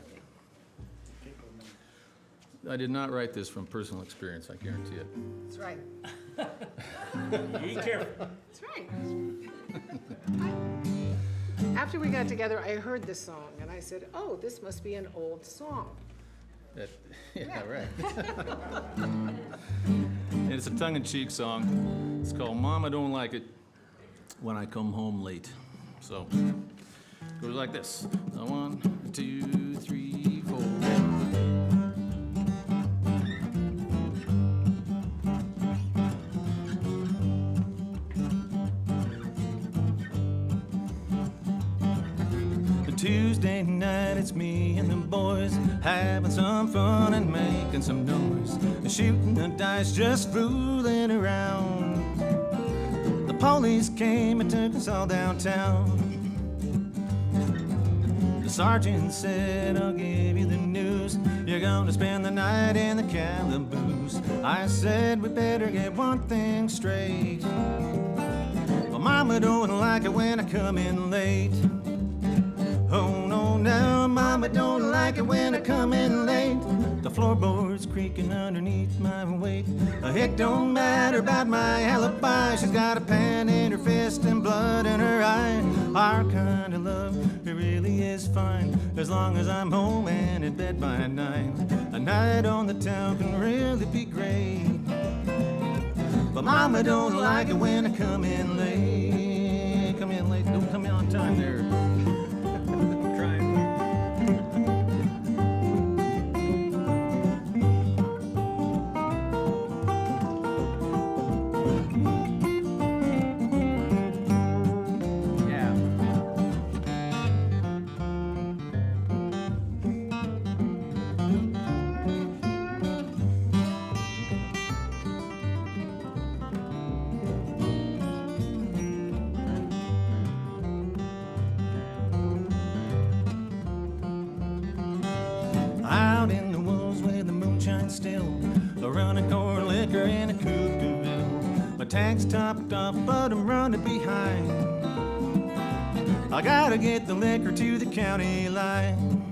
I did not write this from personal experience, I guarantee it.
That's right.
Be careful.
That's right. After we got together, I heard this song and I said, oh, this must be an old song.
Yeah, right. And it's a tongue-in-cheek song. It's called Mama Don't Like It When I Come Home Late. So, it goes like this. 1, 2, 3, 4.
Tuesday night, it's me and the boys having some fun and making some noise, shooting the dice, just fooling around. The police came and took us all downtown. The sergeant said, I'll give you the news, you're gonna spend the night in the calaboose. I said, we better get one thing straight. Well, Mama don't like it when I come in late. Oh no, now Mama don't like it when I come in late. The floorboards creaking underneath my weight. It don't matter about my alibi. She's got a pan in her fist and blood in her eye. Our kind of love, it really is fine, as long as I'm home and in bed by 9. A night on the town can really be great, but Mama don't like it when I come in late. Come in late, don't come in on time there. Out in the woods where the moonshine's still, running corn liquor in a Cookeville. My tank's topped off, but I'm running behind. I gotta get the liquor to the county line.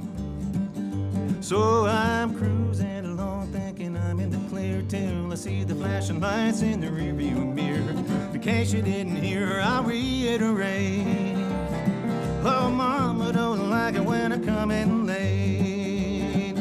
So I'm cruising along thinking I'm in the clear till I see the flashing lights in the rearview mirror. In case you didn't hear, I'll reiterate. Oh, Mama don't like it when I come in late.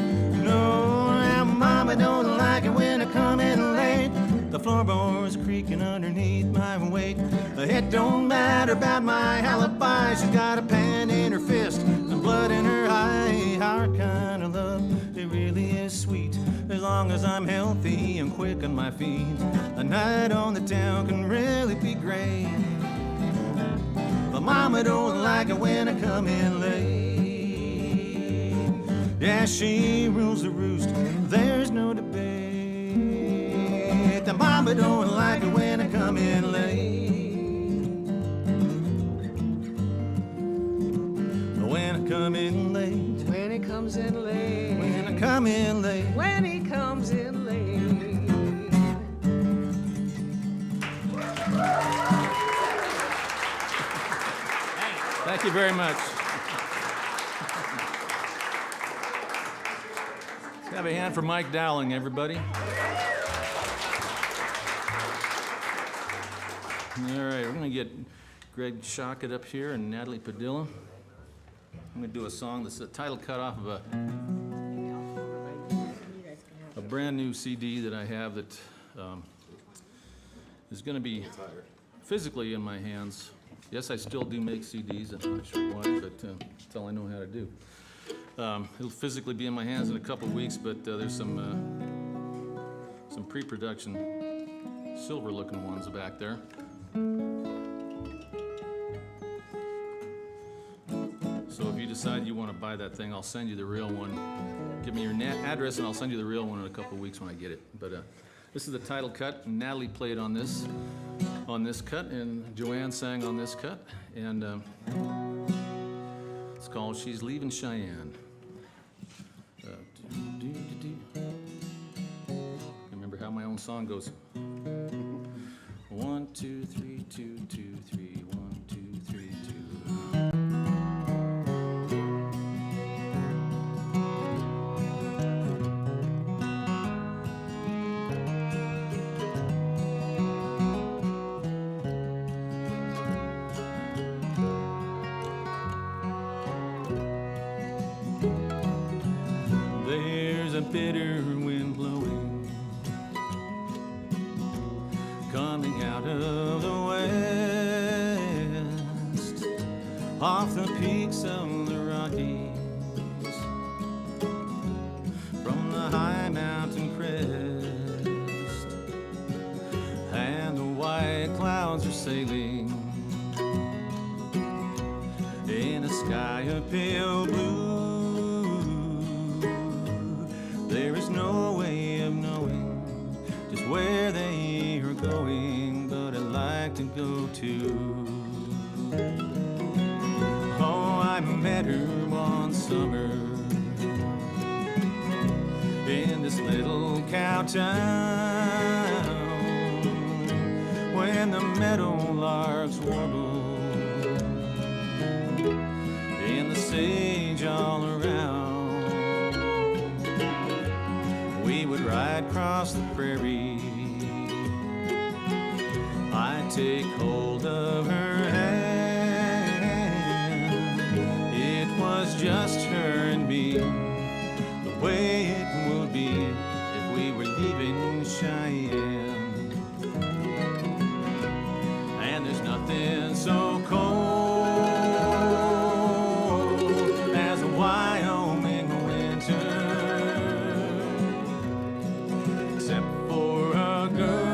No, now Mama don't like it when I come in late. The floorboards creaking underneath my weight. It don't matter about my alibi. She's got a pan in her fist and blood in her eye. Our kind of love, it really is sweet, as long as I'm healthy and quick on my feet. A night on the town can really be great, but Mama don't like it when I come in late. Yeah, she rules the roost, there's no debate. The Mama don't like it when I come in late. When I come in late.
When he comes in late.
When I come in late.
When he comes in late.
Thank you very much. Let's have a hand for Mike Dowling, everybody. All right, we're going to get Greg Shockett up here and Natalie Padilla. I'm going to do a song that's a title cut off of a brand new CD that I have that is going to be physically in my hands. Yes, I still do make CDs. I'm not sure why, but that's all I know how to do. It'll physically be in my hands in a couple of weeks, but there's some pre-production silver-looking ones back there. So if you decide you want to buy that thing, I'll send you the real one. Give me your address and I'll send you the real one in a couple of weeks when I get it. But this is the title cut, and Natalie played on this cut, and Joanne sang on this cut, and it's called She's Leaving Cheyenne. I remember how my own song goes. 1, 2, 3, 2, 2, 3, 1, 2, 3, 2. There's a bitter wind blowing, coming out of the west, off the peaks of the Rockies, from the high mountain crest, and the white clouds are sailing in a
sky a pale blue. There is no way of knowing just where they are going, but I'd like to go too. Oh, I met her one summer in this little cow town, when the meadowlarks warbled and the sage all around. We would ride across the prairie, I'd take hold of her hand. It was just her and me, the way it would be if we were leaving Cheyenne. And there's nothing so cold as a Wyoming winter, except for a girl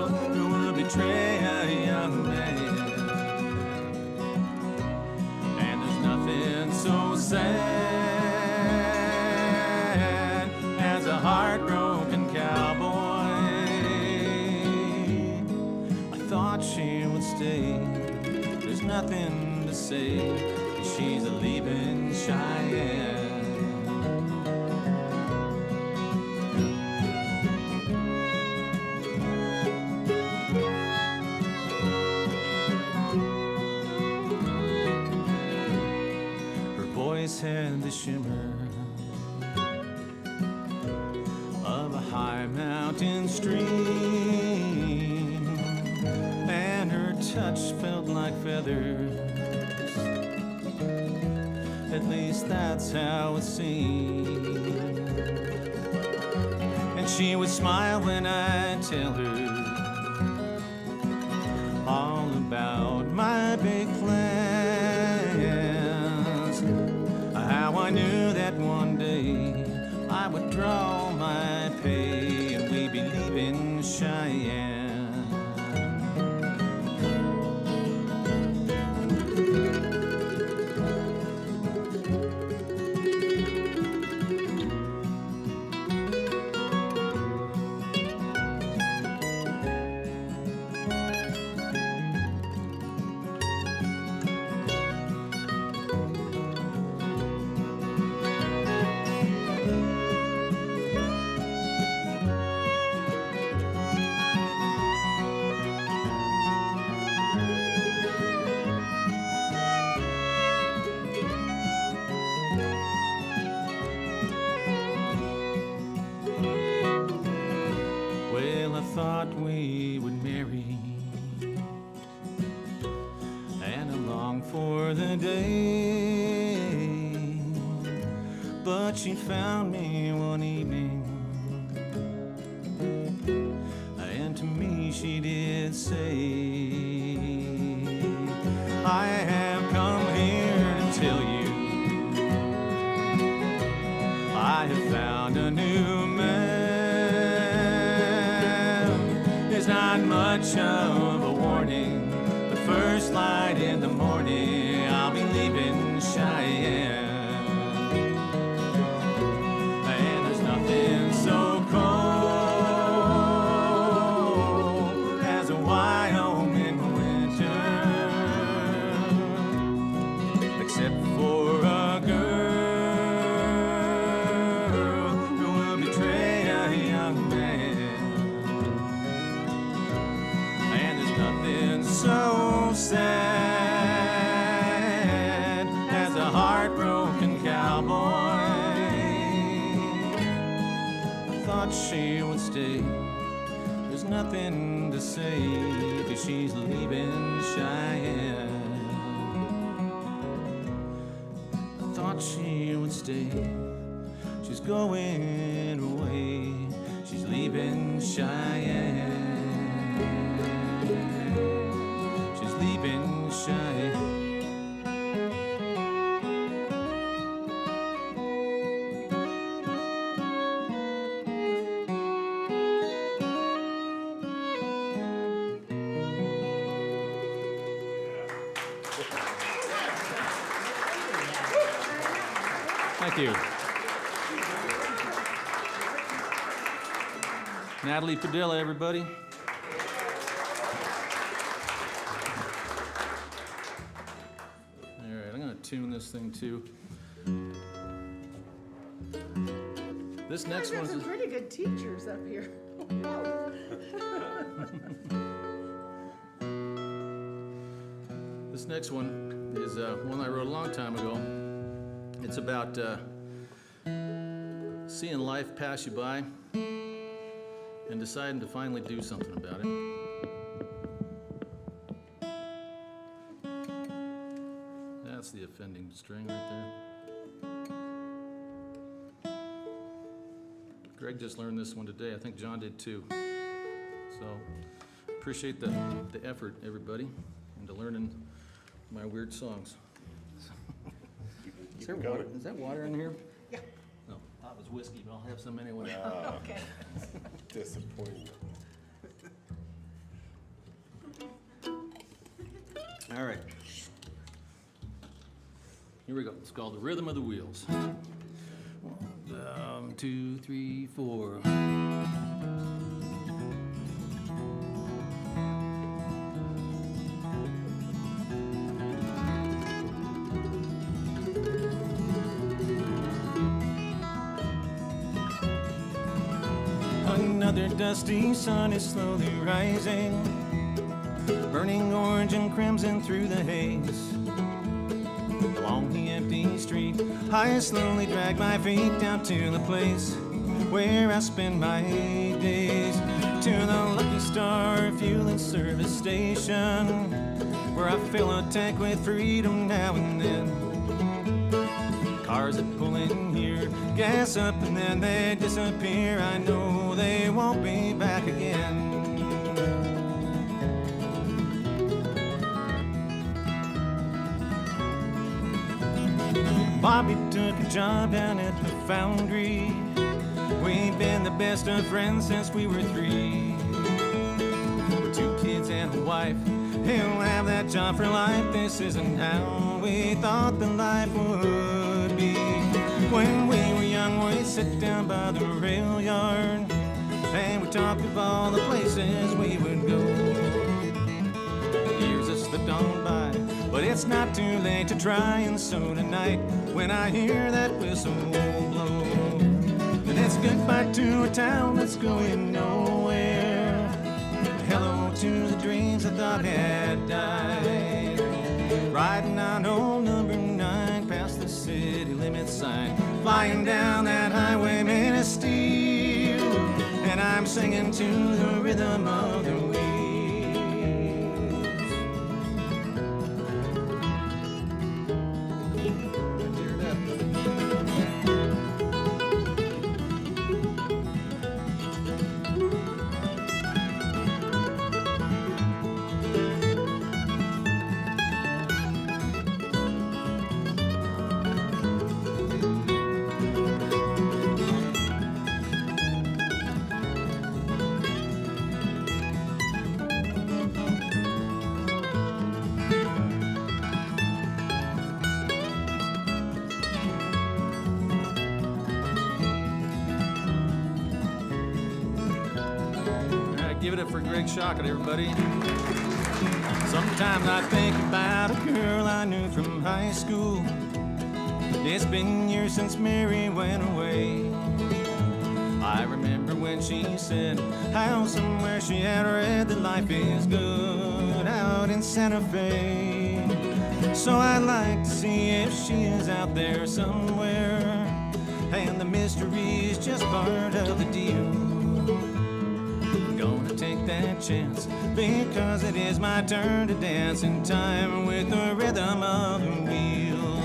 who will betray a young man. And there's nothing so sad as a heartbroken cowboy. I thought she would stay, there's nothing to say, she's a leaving Cheyenne. Her voice had the shimmer of a high mountain stream, and her touch felt like feathers. At least that's how it seemed. And she would smile when I'd tell her all about my big plans. How I knew that one day I would draw my pay and we'd be leaving Cheyenne. Well, I thought we would marry, and I longed for the day, but she found me one evening, and to me she did say, I have come here to tell you I have found a new man. It's not much of a warning, but first light in the morning I'll be leaving Cheyenne. And there's nothing so cold as a Wyoming winter, except for a girl who will betray a young man. And there's nothing so sad as a heartbroken cowboy. I thought she would stay, there's nothing to say, 'cause she's leaving Cheyenne. I thought she would stay, she's going away, she's leaving Cheyenne. She's leaving Cheyenne.
you. Natalie Padilla, everybody. All right, I'm gonna tune this thing too. This next
I've got
one
some
is,
pretty good teachers up here.
this next one is one I wrote a long time ago. It's about seeing life pass you by and deciding to finally do something about it. That's the offending string right there. Greg just learned this one today. I think John did too. So appreciate the effort, everybody, into learning my weird songs. Is there water? Is that water in here?
Yeah.
No, that was whiskey, but I'll have some anyway.
Okay.
Disappointing.
All right. Here we go. It's called The Rhythm of the Wheels. 1, 2, 3, 4.
Another dusty sun is slowly rising, burning orange and crimson through the haze. Along the empty street, I slowly drag my feet down to the place where I spend my days. To the Lucky Star fuel and service station, where I fill a tank with freedom now and then. Cars that pull in here, gas up and then they disappear. I know they won't be back again. Bobby took a job down at the foundry. We've been the best of friends since we were 3. With 2 kids and a wife, he'll have that job for life. This isn't how we thought the life would be. When we were young, we'd sit down by the rail yard and we talked of all the places we would go. Years have slipped on by, but it's not too late to try. And so tonight, when I hear that whistle blow, then it's goodbye to a town that's going nowhere. Hello to the dreams I thought had died. Riding on old number 9 past the city limit sign, flying down that highway made of steel, and I'm singing to the rhythm of the wheels.
Give it up for Greg Shockett, everybody. Sometimes I think about a girl I knew from high school. It's been years since Mary went away. I remember when she said how somewhere she had read that life is good out in Santa Fe. So I'd like to see if she is out there somewhere, and the mystery is just part of the deal. Gonna take that chance, because it is my turn to dance in time with the rhythm of the wheel.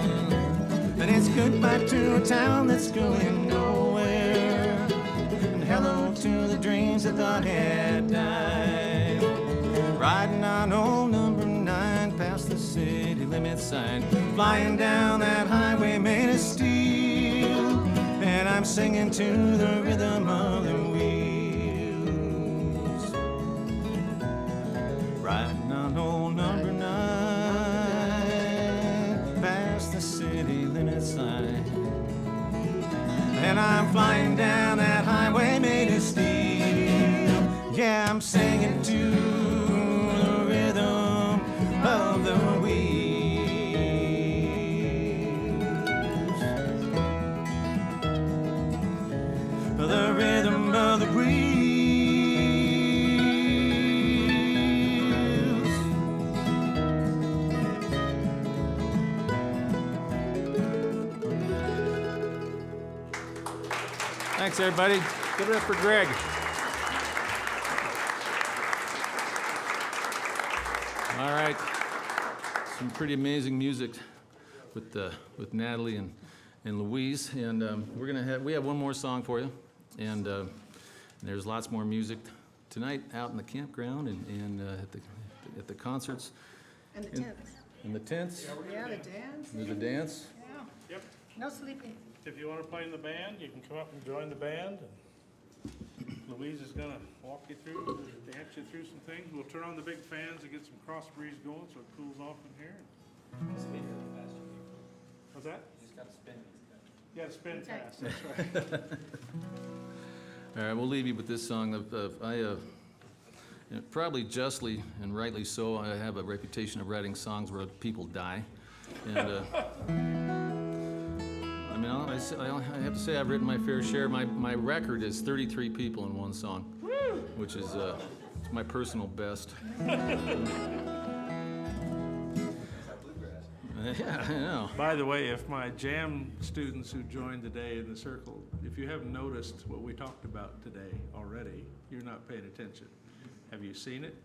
And it's goodbye to a town that's going nowhere, and hello to the dreams I thought had died. Riding on old number 9 past the city limit sign, flying down that highway made of steel, and I'm singing to the rhythm of the wheel. Riding on old number 9 past the city limit sign.
flying down that highway made of steel. Yeah, I'm singing to the rhythm of the wheels. The rhythm of the wheels. Thanks, everybody. Give it up for Greg. All right. Some pretty amazing music with Natalie and Louise, and we have one more song for you, and there's lots more music tonight out in the campground and at the concerts.
And the tents.
And the tents.
Yeah, the dance.
There's a dance.
Yeah.
Yep.
No sleeping.
If you want to play in the band, you can come up and join the band. And Louise is going to walk you through, dance you through some things. We'll turn on the big fans and get some cross breeze going so it cools off in here. What's that?
You just got to spin.
Yeah, spin fast, that's right.
All right, we'll leave you with this song. Probably justly and rightly so, I have a reputation of writing songs where people die. And I mean, I have to say I've written my fair share. My record is 33 people in one song, which is it's my personal best. Yeah, I know.
By the way, if my jam students who joined today in the circle, if you haven't noticed what we talked about today already, you're not paying attention. Have you seen it?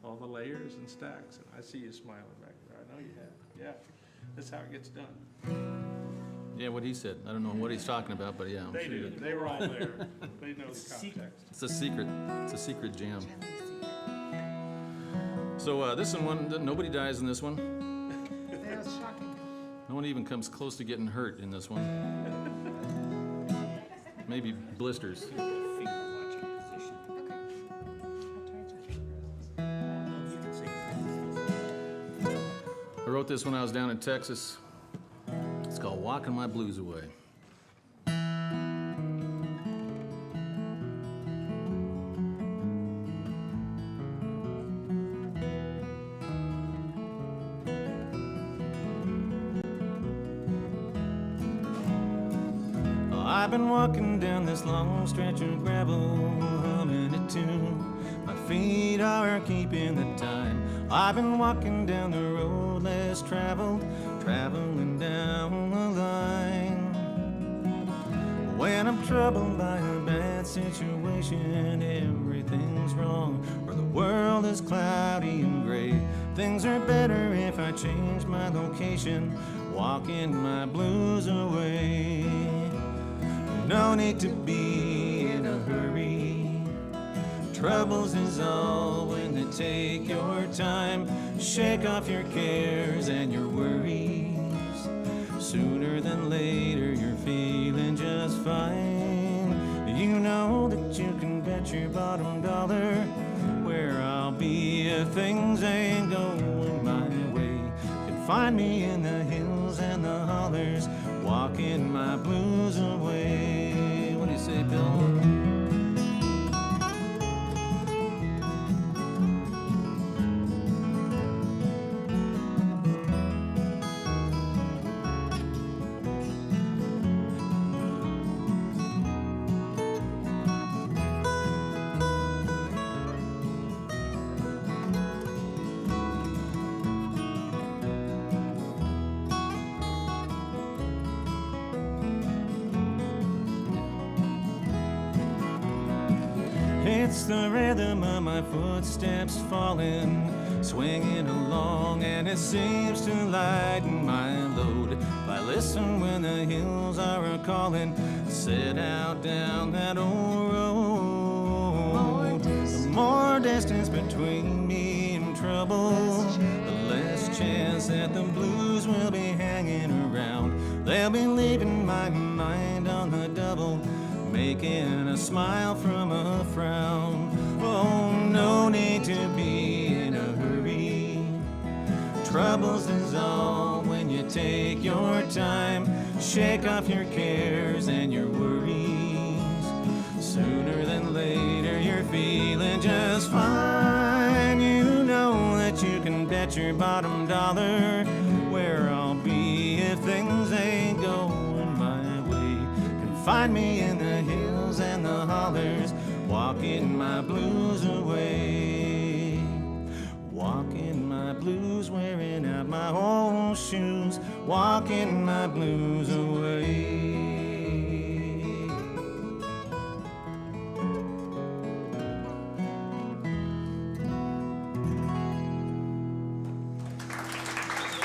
All the layers and stacks. And I see you smiling back there. I know you have. Yeah, that's how it gets done.
Yeah, what he said. I don't know what he's talking about, but yeah. I'm
They
sure
do. They were all there. They know the context.
It's a secret. It's a secret jam. So this one, nobody dies in this one.
That was shocking.
No one even comes close to getting hurt in this one. Maybe blisters. I wrote this when I was down in Texas. It's called Walking My Blues Away.
I've been walking down this long stretch of gravel, humming a tune. My feet are keeping the time. I've been walking down the road less traveled, traveling down the line. When I'm troubled by a bad situation, everything's wrong, or the world is cloudy and gray. Things are better if I change my location, walking my blues away. No need to be in a hurry. Troubles is all when they take your time. Shake off your cares and your worries. Sooner than later, you're feeling just fine. You know that you can bet your bottom dollar where I'll be if things ain't going my way. You can find me in the hills and the hollers, walking my blues away. What do you say, Bill? It's the rhythm of my footsteps falling, swinging along, and it seems to lighten my load. If I listen when the hills are a-calling, set out down that old road. The more distance between me and trouble, the less chance that the blues will be hanging around. They'll be leaving my mind on the double, making a smile from a frown. Oh, no need to be in a hurry. Troubles is all when you take your time. Shake off your cares and your worries. feeling just fine, you know that you can bet your bottom dollar where I'll be if things ain't going my way. Can find me in the hills and the hollers, walking my blues away. Walking my blues, wearing out my old shoes, walking my blues away.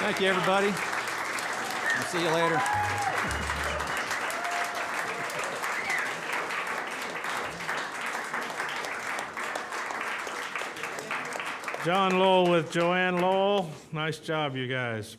Thank you, everybody. I'll see you later.
John Lowell with Joanne Lowell. Nice job, you guys.